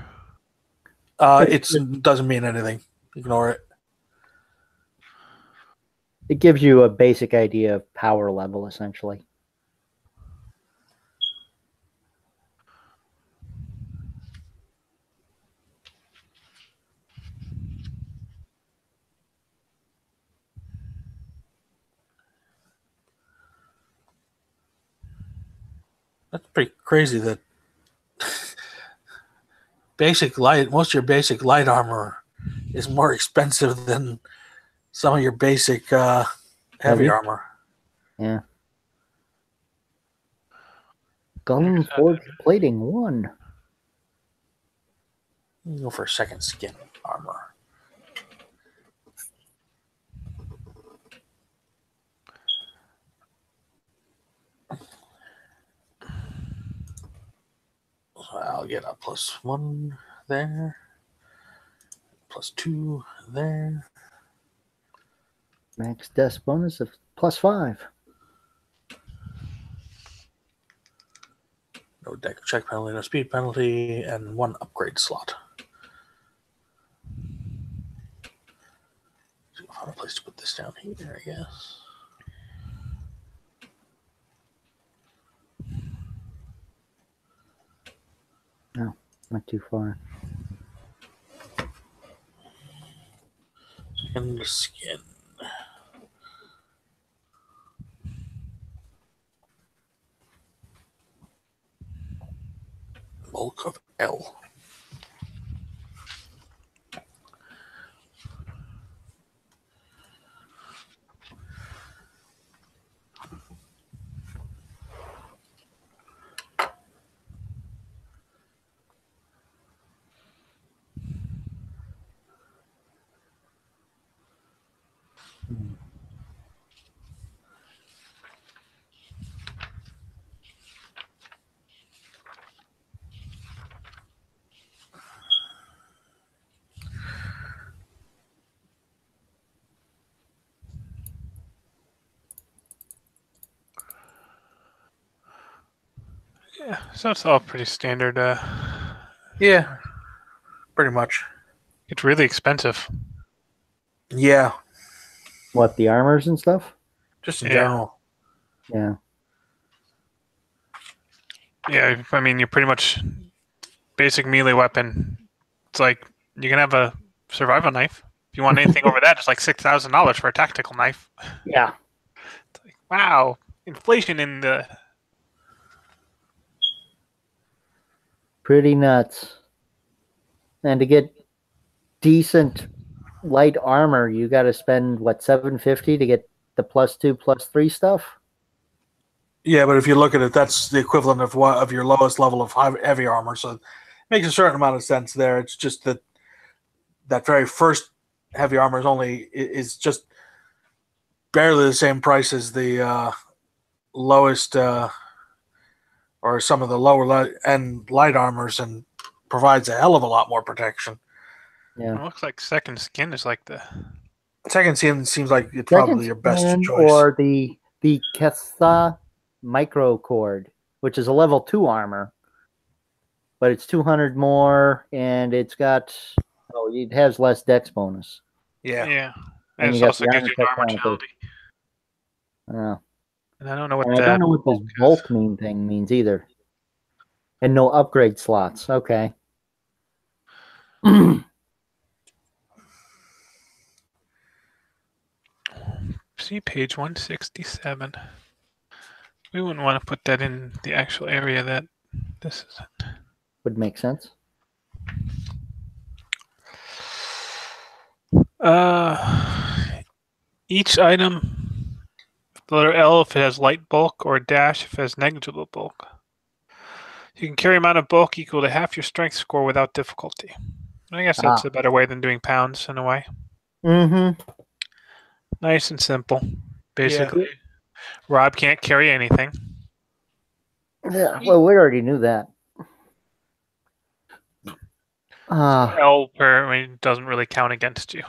It doesn't mean anything. Ignore it. It gives you a basic idea of power level, essentially. That's pretty crazy that most of your basic light armor is more expensive than some of your basic heavy armor. Yeah. Golem Forged Plating 1. You go for second skin armor. So I'll get a +1 there. +2 there. Max death bonus of +5. No deck check penalty, no speed penalty, and 1 upgrade slot. So I'll find a place to put this down here, I guess. No, not too far. And the skin. Bulk of L. Yeah, so it's all pretty standard. Yeah, pretty much. It's really expensive. Yeah, What, the armors and stuff? just in Yeah. general. Yeah. Yeah, I mean, you're pretty much basic melee weapon. It's like you can have a survival knife. If you want anything over that, it's like $6,000 for a tactical knife. Yeah. It's like, wow, inflation in the. Pretty nuts. And to get decent light armor, you got to spend, what, $750 to get the +2, +3 stuff? Yeah, but if you look at it, that's the equivalent of your lowest level of heavy armor. So it makes a certain amount of sense there. It's just that very first heavy armor is just barely the same price as the lowest or some of the lower end light armors, and provides a hell of a lot more protection. Yeah. It looks like second skin is like the. Second skin seems like it's probably your best choice. Or the Ketha Micro Cord, which is a level 2 armor, but it's 200 more, and it has less dex bonus. Yeah. Yeah. And And you it got also the gives you armor an tech armor penalty. And I don't know what And I don't know what this bulk thing means either. And no upgrade slots. Okay. See page 167. We wouldn't want to put that in the actual area that This is it. Would make sense. Each item, the letter L if it has light bulk, or a dash if it has negligible bulk. You can carry amount of bulk equal to half your strength score without difficulty. I guess that's a better way than doing pounds in a way. Mm-hmm. Nice and simple. Basically, Rob can't carry anything. Yeah, well, we already knew that. L apparently doesn't really count against you.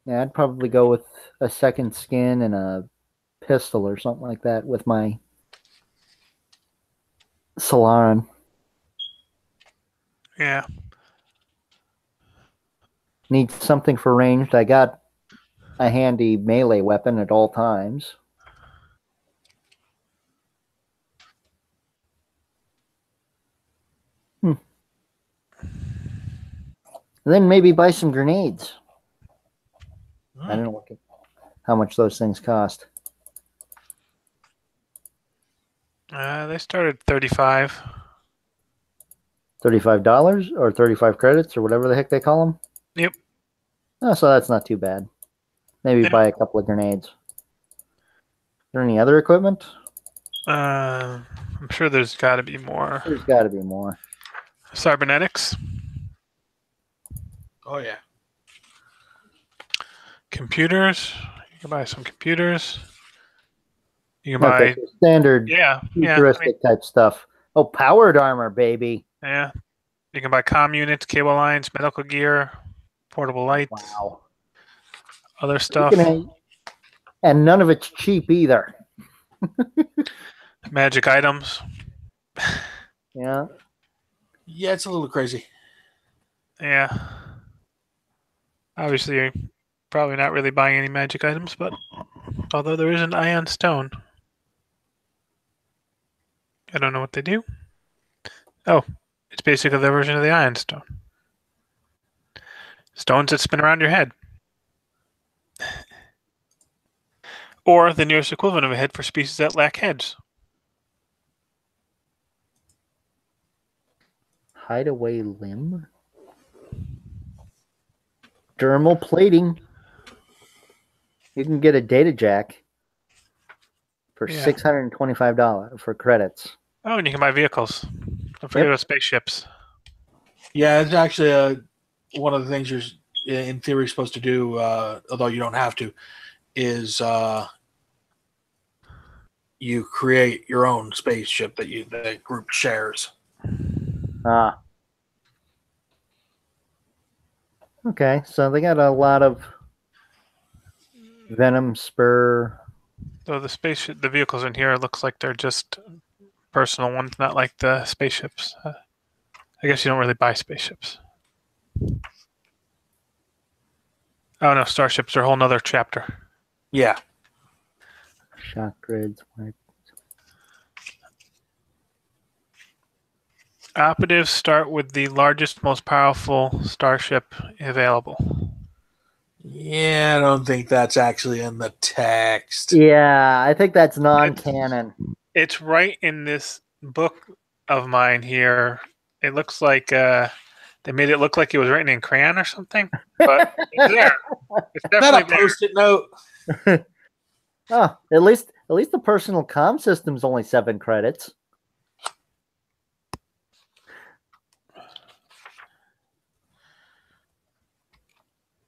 Yeah, I'd probably go with a second skin and a pistol or something like that with my Solaran. Yeah. Need something for ranged. I got a handy melee weapon at all times. Then maybe buy some grenades. I don't know how much those things cost. They started 35. $35 or 35 credits or whatever the heck they call them. Yep. Oh, so that's not too bad. Maybe buy a couple of grenades. Is there any other equipment? I'm sure there's got to be more. There's got to be more. Cybernetics. Oh, yeah. Computers. You can buy some computers. You can buy so standard futuristic type stuff. Oh, powered armor, baby. Yeah. You can buy comm units, cable lines, medical gear, portable lights. Wow. Other stuff. And none of it's cheap either. Magic items. Yeah. Yeah, it's a little crazy. Yeah. Obviously, you're probably not really buying any magic items, but although there is an ion stone. I don't know what they do. Oh, it's basically their version of the ion stone. Stones that spin around your head. Or the nearest equivalent of a head for species that lack heads. Hideaway limb. Dermal plating. You can get a data jack for $625 for credits. Oh, and you can buy vehicles. Don't forget about spaceships. Yeah, it's actually one of the things you're in theory supposed to do, although you don't have to, is you create your own spaceship that the group shares. Okay, so they got a lot of Venom Spur. So the vehicles in here looks like they're just personal ones, not like the spaceships. I guess you don't really buy spaceships. Oh no, starships are a whole nother chapter. Yeah. Shock grids. Operatives start with the largest, most powerful starship available. Yeah, I don't think that's actually in the text. Yeah, I think that's non-canon. It's right in this book of mine here. It looks like they made it look like it was written in crayon or something, but it's there. It's definitely that a post-it note. Oh, at least the personal comm system's only 7 credits.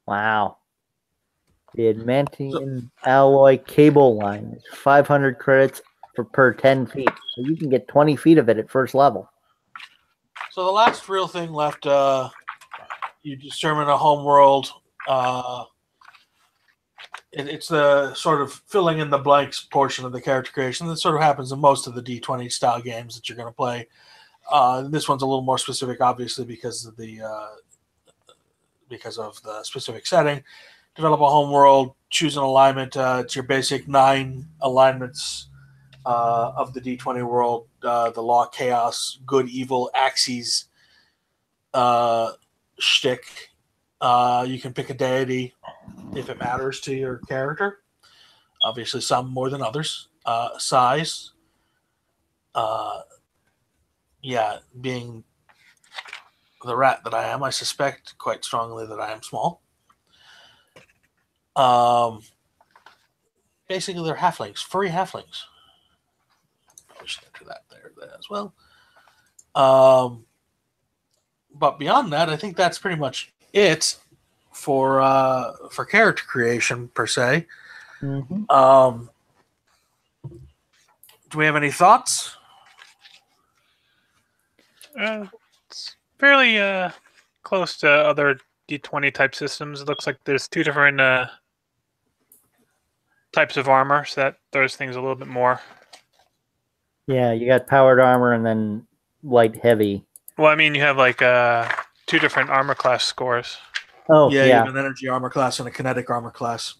Wow. The adamantium alloy cable line is 500 credits per 10 feet. So you can get 20 feet of it at first level. So the last real thing left, you determine a home world. It's the sort of filling in the blanks portion of the character creation. That sort of happens in most of the D20 style games that you're going to play. This one's a little more specific, obviously, because of the specific setting. Develop a home world, choose an alignment. It's your basic 9 alignments of the D20 world: the law, chaos, good, evil, axes, shtick. You can pick a deity if it matters to your character. Obviously, some more than others. Size. yeah, being the rat that I am, I suspect quite strongly that I am small. Basically, they're halflings, furry halflings. I should enter that there as well. But beyond that, I think that's pretty much it for character creation per se. Mm-hmm. Do we have any thoughts? It's fairly close to other D20 type systems. It looks like there's two different types of armor, so that throws things a little bit more. Yeah, you got powered armor and then light heavy. Well, I mean, you have like two different armor class scores. Oh, Yeah, you yeah. have an energy armor class and a kinetic armor class.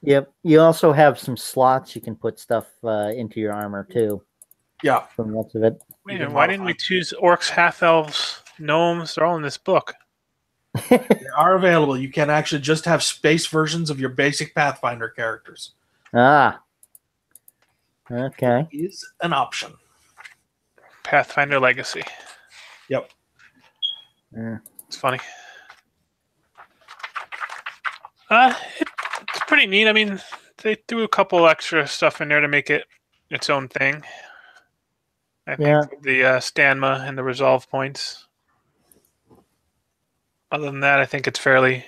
Yep. You also have some slots you can put stuff into your armor too. Yeah. From lots of it. Wait, why didn't we choose orcs, half elves, gnomes? They're all in this book. They are available. You can actually just have space versions of your basic Pathfinder characters. Ah. Okay. It is an option. Pathfinder Legacy. Yep. It's funny. It's pretty neat. I mean, they threw a couple extra stuff in there to make it its own thing. I think the stamina and the resolve points. Other than that, I think it's fairly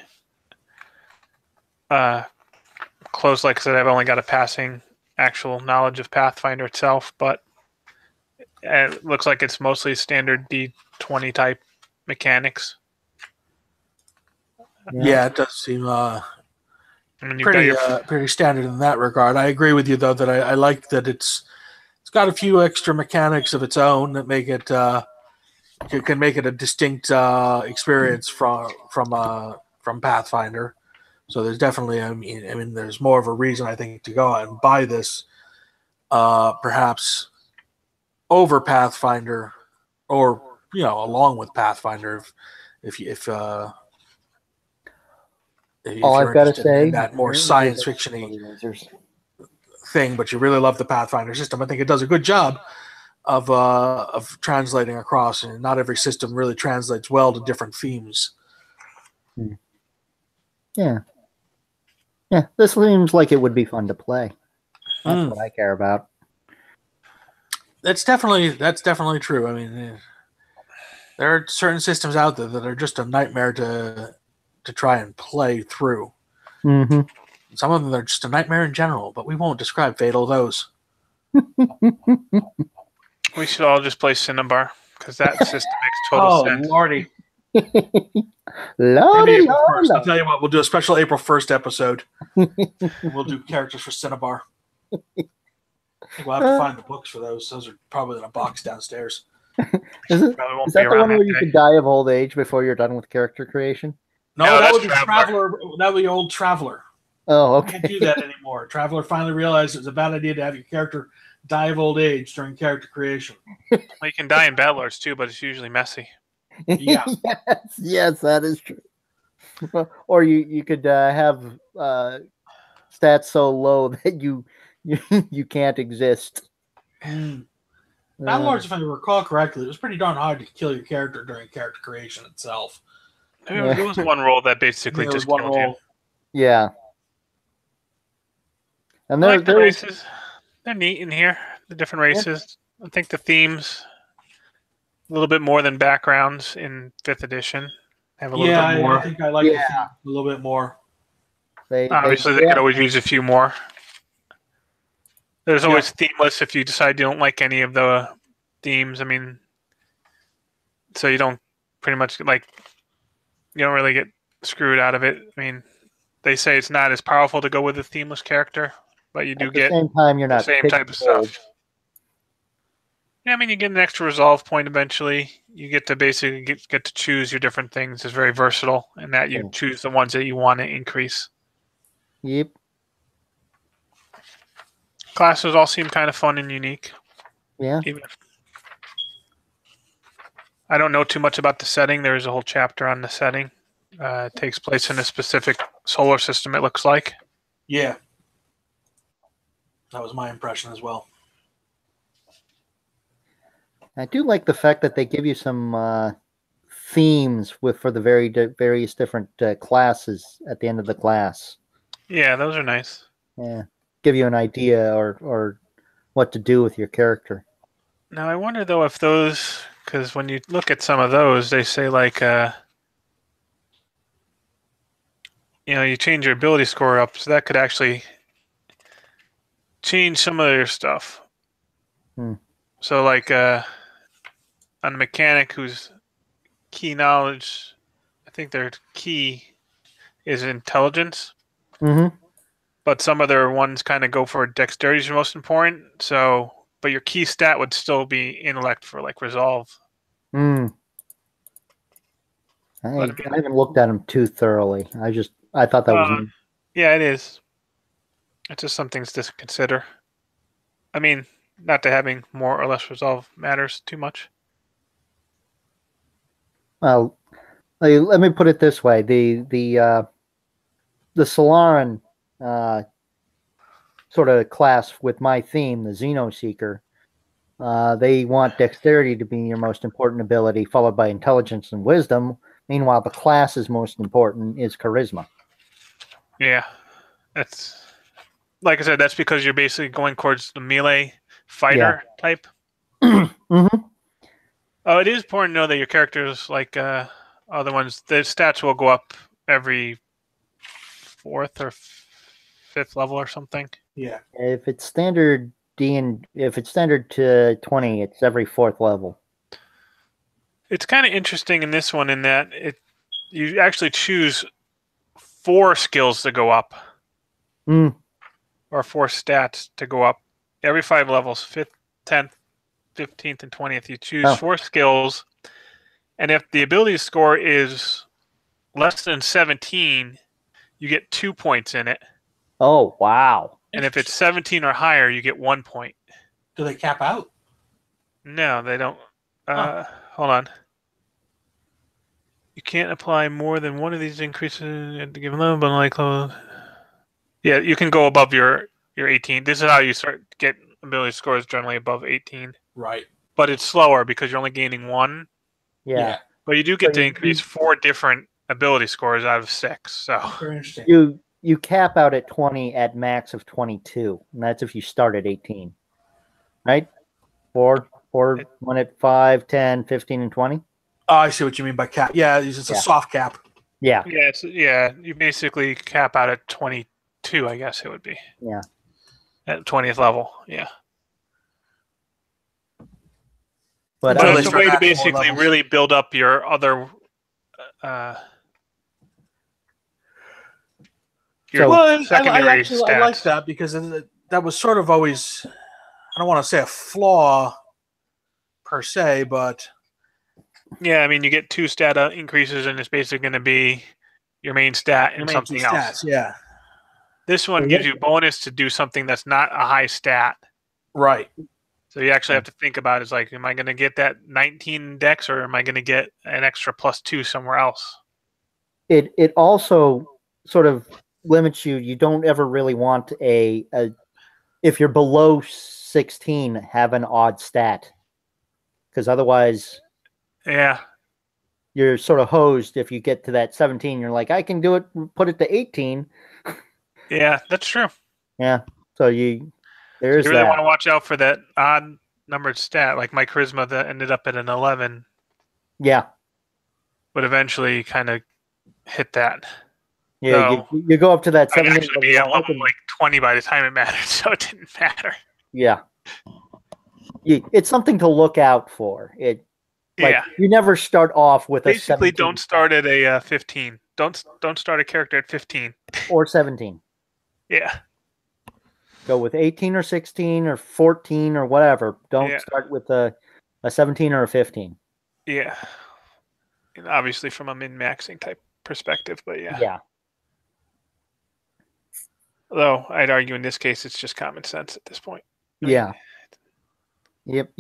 close. Like I said, I've only got a passing actual knowledge of Pathfinder itself, but it looks like it's mostly standard D20 type mechanics. Yeah, it does seem pretty standard in that regard. I agree with you though that I like that it's got a few extra mechanics of its own that make it can make it a distinct experience from Pathfinder. So there's definitely I mean there's more of a reason I think to go out and buy this perhaps over Pathfinder or along with Pathfinder if you're interested in that more science fiction-y thing, but you really love the Pathfinder system. I think it does a good job of translating across, and not every system really translates well to different themes. Yeah. Yeah, this seems like it would be fun to play. That's what I care about. That's definitely true. I mean, there are certain systems out there that are just a nightmare to try and play through. Mm-hmm. Some of them are just a nightmare in general, but we won't describe Fatal those. We should all just play Cinnabar, because that system makes total sense. Lordy. Lordy, Maybe April 1st. I'll tell you what, we'll do a special April 1st episode. We'll do characters for Cinnabar. I think we'll have to find the books for those. Those are probably in a box downstairs. Is that the one where you could die of old age before you're done with character creation? No, that would be Traveler. That would be old Traveler. Oh, okay. Can't do that anymore. Traveler finally realized it was a bad idea to have your character die of old age during character creation. Well, you can die in Battlelords too, but it's usually messy. Yeah. yes, that is true. Or you could have stats so low that you can't exist. Battlelords, if I recall correctly, it was pretty darn hard to kill your character during character creation itself. There was one roll that basically just killed you. Yeah. And I like the races. They're neat in here. The different races. Yeah. I think the themes a little bit more than backgrounds in 5th edition. Have a little bit more. I think I like the theme a little bit more. Obviously, they could always use a few more. There's always themeless if you decide you don't like any of the themes. I mean, so you don't pretty much you don't really get screwed out of it. I mean, they say it's not as powerful to go with a themeless character, but you do get the same time you're not the same type of stuff. Yeah, I mean, you get an extra resolve point eventually. You get to basically get to choose your different things. It's very versatile in that you choose the ones that you want to increase. Yep. Classes all seem kind of fun and unique. Yeah. Even if I don't know too much about the setting. There is a whole chapter on the setting. It takes place in a specific solar system, it looks like. Yeah. That was my impression as well. I do like the fact that they give you some themes for the various different classes at the end of the class. Yeah, those are nice. Yeah, give you an idea or what to do with your character. Now I wonder though if those, because when you look at some of those, they say like, you change your ability score up, so that could actually change some of your stuff. So like on a mechanic whose key knowledge, I think their key is intelligence. Mm-hmm. But some other ones kind of go for dexterity is most important. So, but your key stat would still be intellect for like resolve. I haven't looked at them too thoroughly. I thought that was neat. Yeah, it is. It's just some things to consider. I mean, not that having more or less resolve matters too much. Well, let me put it this way: the Solaran sort of class with my theme, the Xeno Seeker, they want dexterity to be your most important ability, followed by intelligence and wisdom. Meanwhile, the class's most important is charisma. Yeah, that's like I said. That's because you're basically going towards the melee fighter type. Mm-hmm. Oh, it is important to know that your characters, like other ones, the stats will go up every 4th or 5th level or something. Yeah. If it's standard if it's standard to 20, it's every 4th level. It's kind of interesting in this one in that you actually choose 4 skills to go up. Or 4 stats to go up. Every 5 levels, 5th, 10th, 15th, and 20th. You choose 4 skills. And if the ability score is less than 17, you get 2 points in it. Oh, wow. And if it's 17 or higher, you get 1 point. Do they cap out? No, they don't. Hold on. You can't apply more than one of these increases at the given level, but like, yeah, you can go above your 18. This is how you start get ability scores generally above 18. Right. But it's slower because you're only gaining 1. Yeah. But you do get to increase 4 different ability scores out of 6. So very interesting. You cap out at 20 at max of 22, and that's if you start at 18. Right? 4 1 at 5, 10, 15, and 20. Oh, I see what you mean by cap. Yeah, it's a soft cap. Yeah. Yeah, you basically cap out at 22, I guess it would be. Yeah. At 20th level, yeah. But it's a way to basically really build up your other secondary stats. I like that because that was sort of always, I don't want to say a flaw per se, but yeah, I mean, you get 2 stat increases, and it's basically going to be your main stat and something else. Yeah. This one gives you bonus to do something that's not a high stat. Right. So you actually have to think about it. It's like, am I going to get that 19 dex, or am I going to get an extra +2 somewhere else? It also sort of limits you. You don't ever really want if you're below 16, have an odd stat, because otherwise, yeah, you're sort of hosed. If you get to that 17, you're like, I can do it. Put it to 18. Yeah, that's true. Yeah, so you really want to watch out for that odd numbered stat, like my charisma that ended up at an 11. Yeah, but eventually kind of hit that. Yeah, so you go up to that 17. I'd actually be at level like 20 by the time it mattered, so it didn't matter. Yeah, it's something to look out for. You never start off with basically a 17. Don't start at a 15. Don't start a character at 15 or 17. Yeah. Go with 18 or 16 or 14 or whatever. Don't start with a 17 or a 15. Yeah. And obviously from a min-maxing type perspective, but yeah. Yeah. Although I'd argue in this case it's just common sense at this point. Yeah. Yep.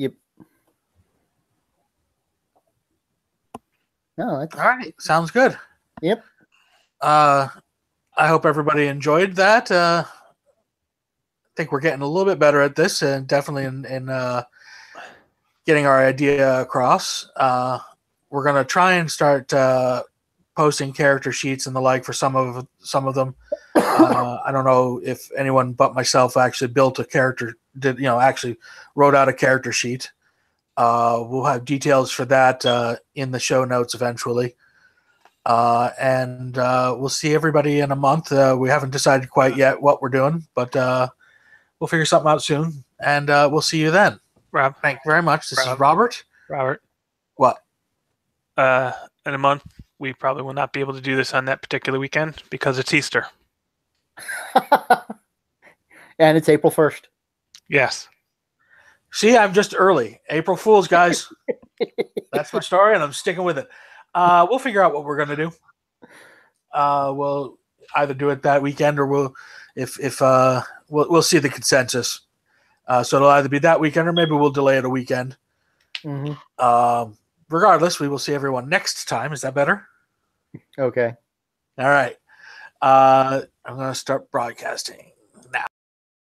No, that's all right. Sounds good. Yep. I hope everybody enjoyed that. I think we're getting a little bit better at this, and definitely in getting our idea across. We're going to try and start posting character sheets and the like for some of them. I don't know if anyone but myself actually built a character, actually wrote out a character sheet. We'll have details for that in the show notes eventually. And we'll see everybody in a month. We haven't decided quite yet what we're doing, but we'll figure something out soon. And we'll see you then. Rob. Thank you very much. This is Robert. Robert. What? In a month, we probably will not be able to do this on that particular weekend because it's Easter. And it's April 1st. Yes. See, I'm just early. April Fools, guys. That's my story, and I'm sticking with it. We'll figure out what we're going to do. We'll either do it that weekend or we'll see the consensus. So it'll either be that weekend or maybe we'll delay it a weekend. Mm-hmm. Regardless, we will see everyone next time. Is that better? Okay. All right. I'm going to start broadcasting.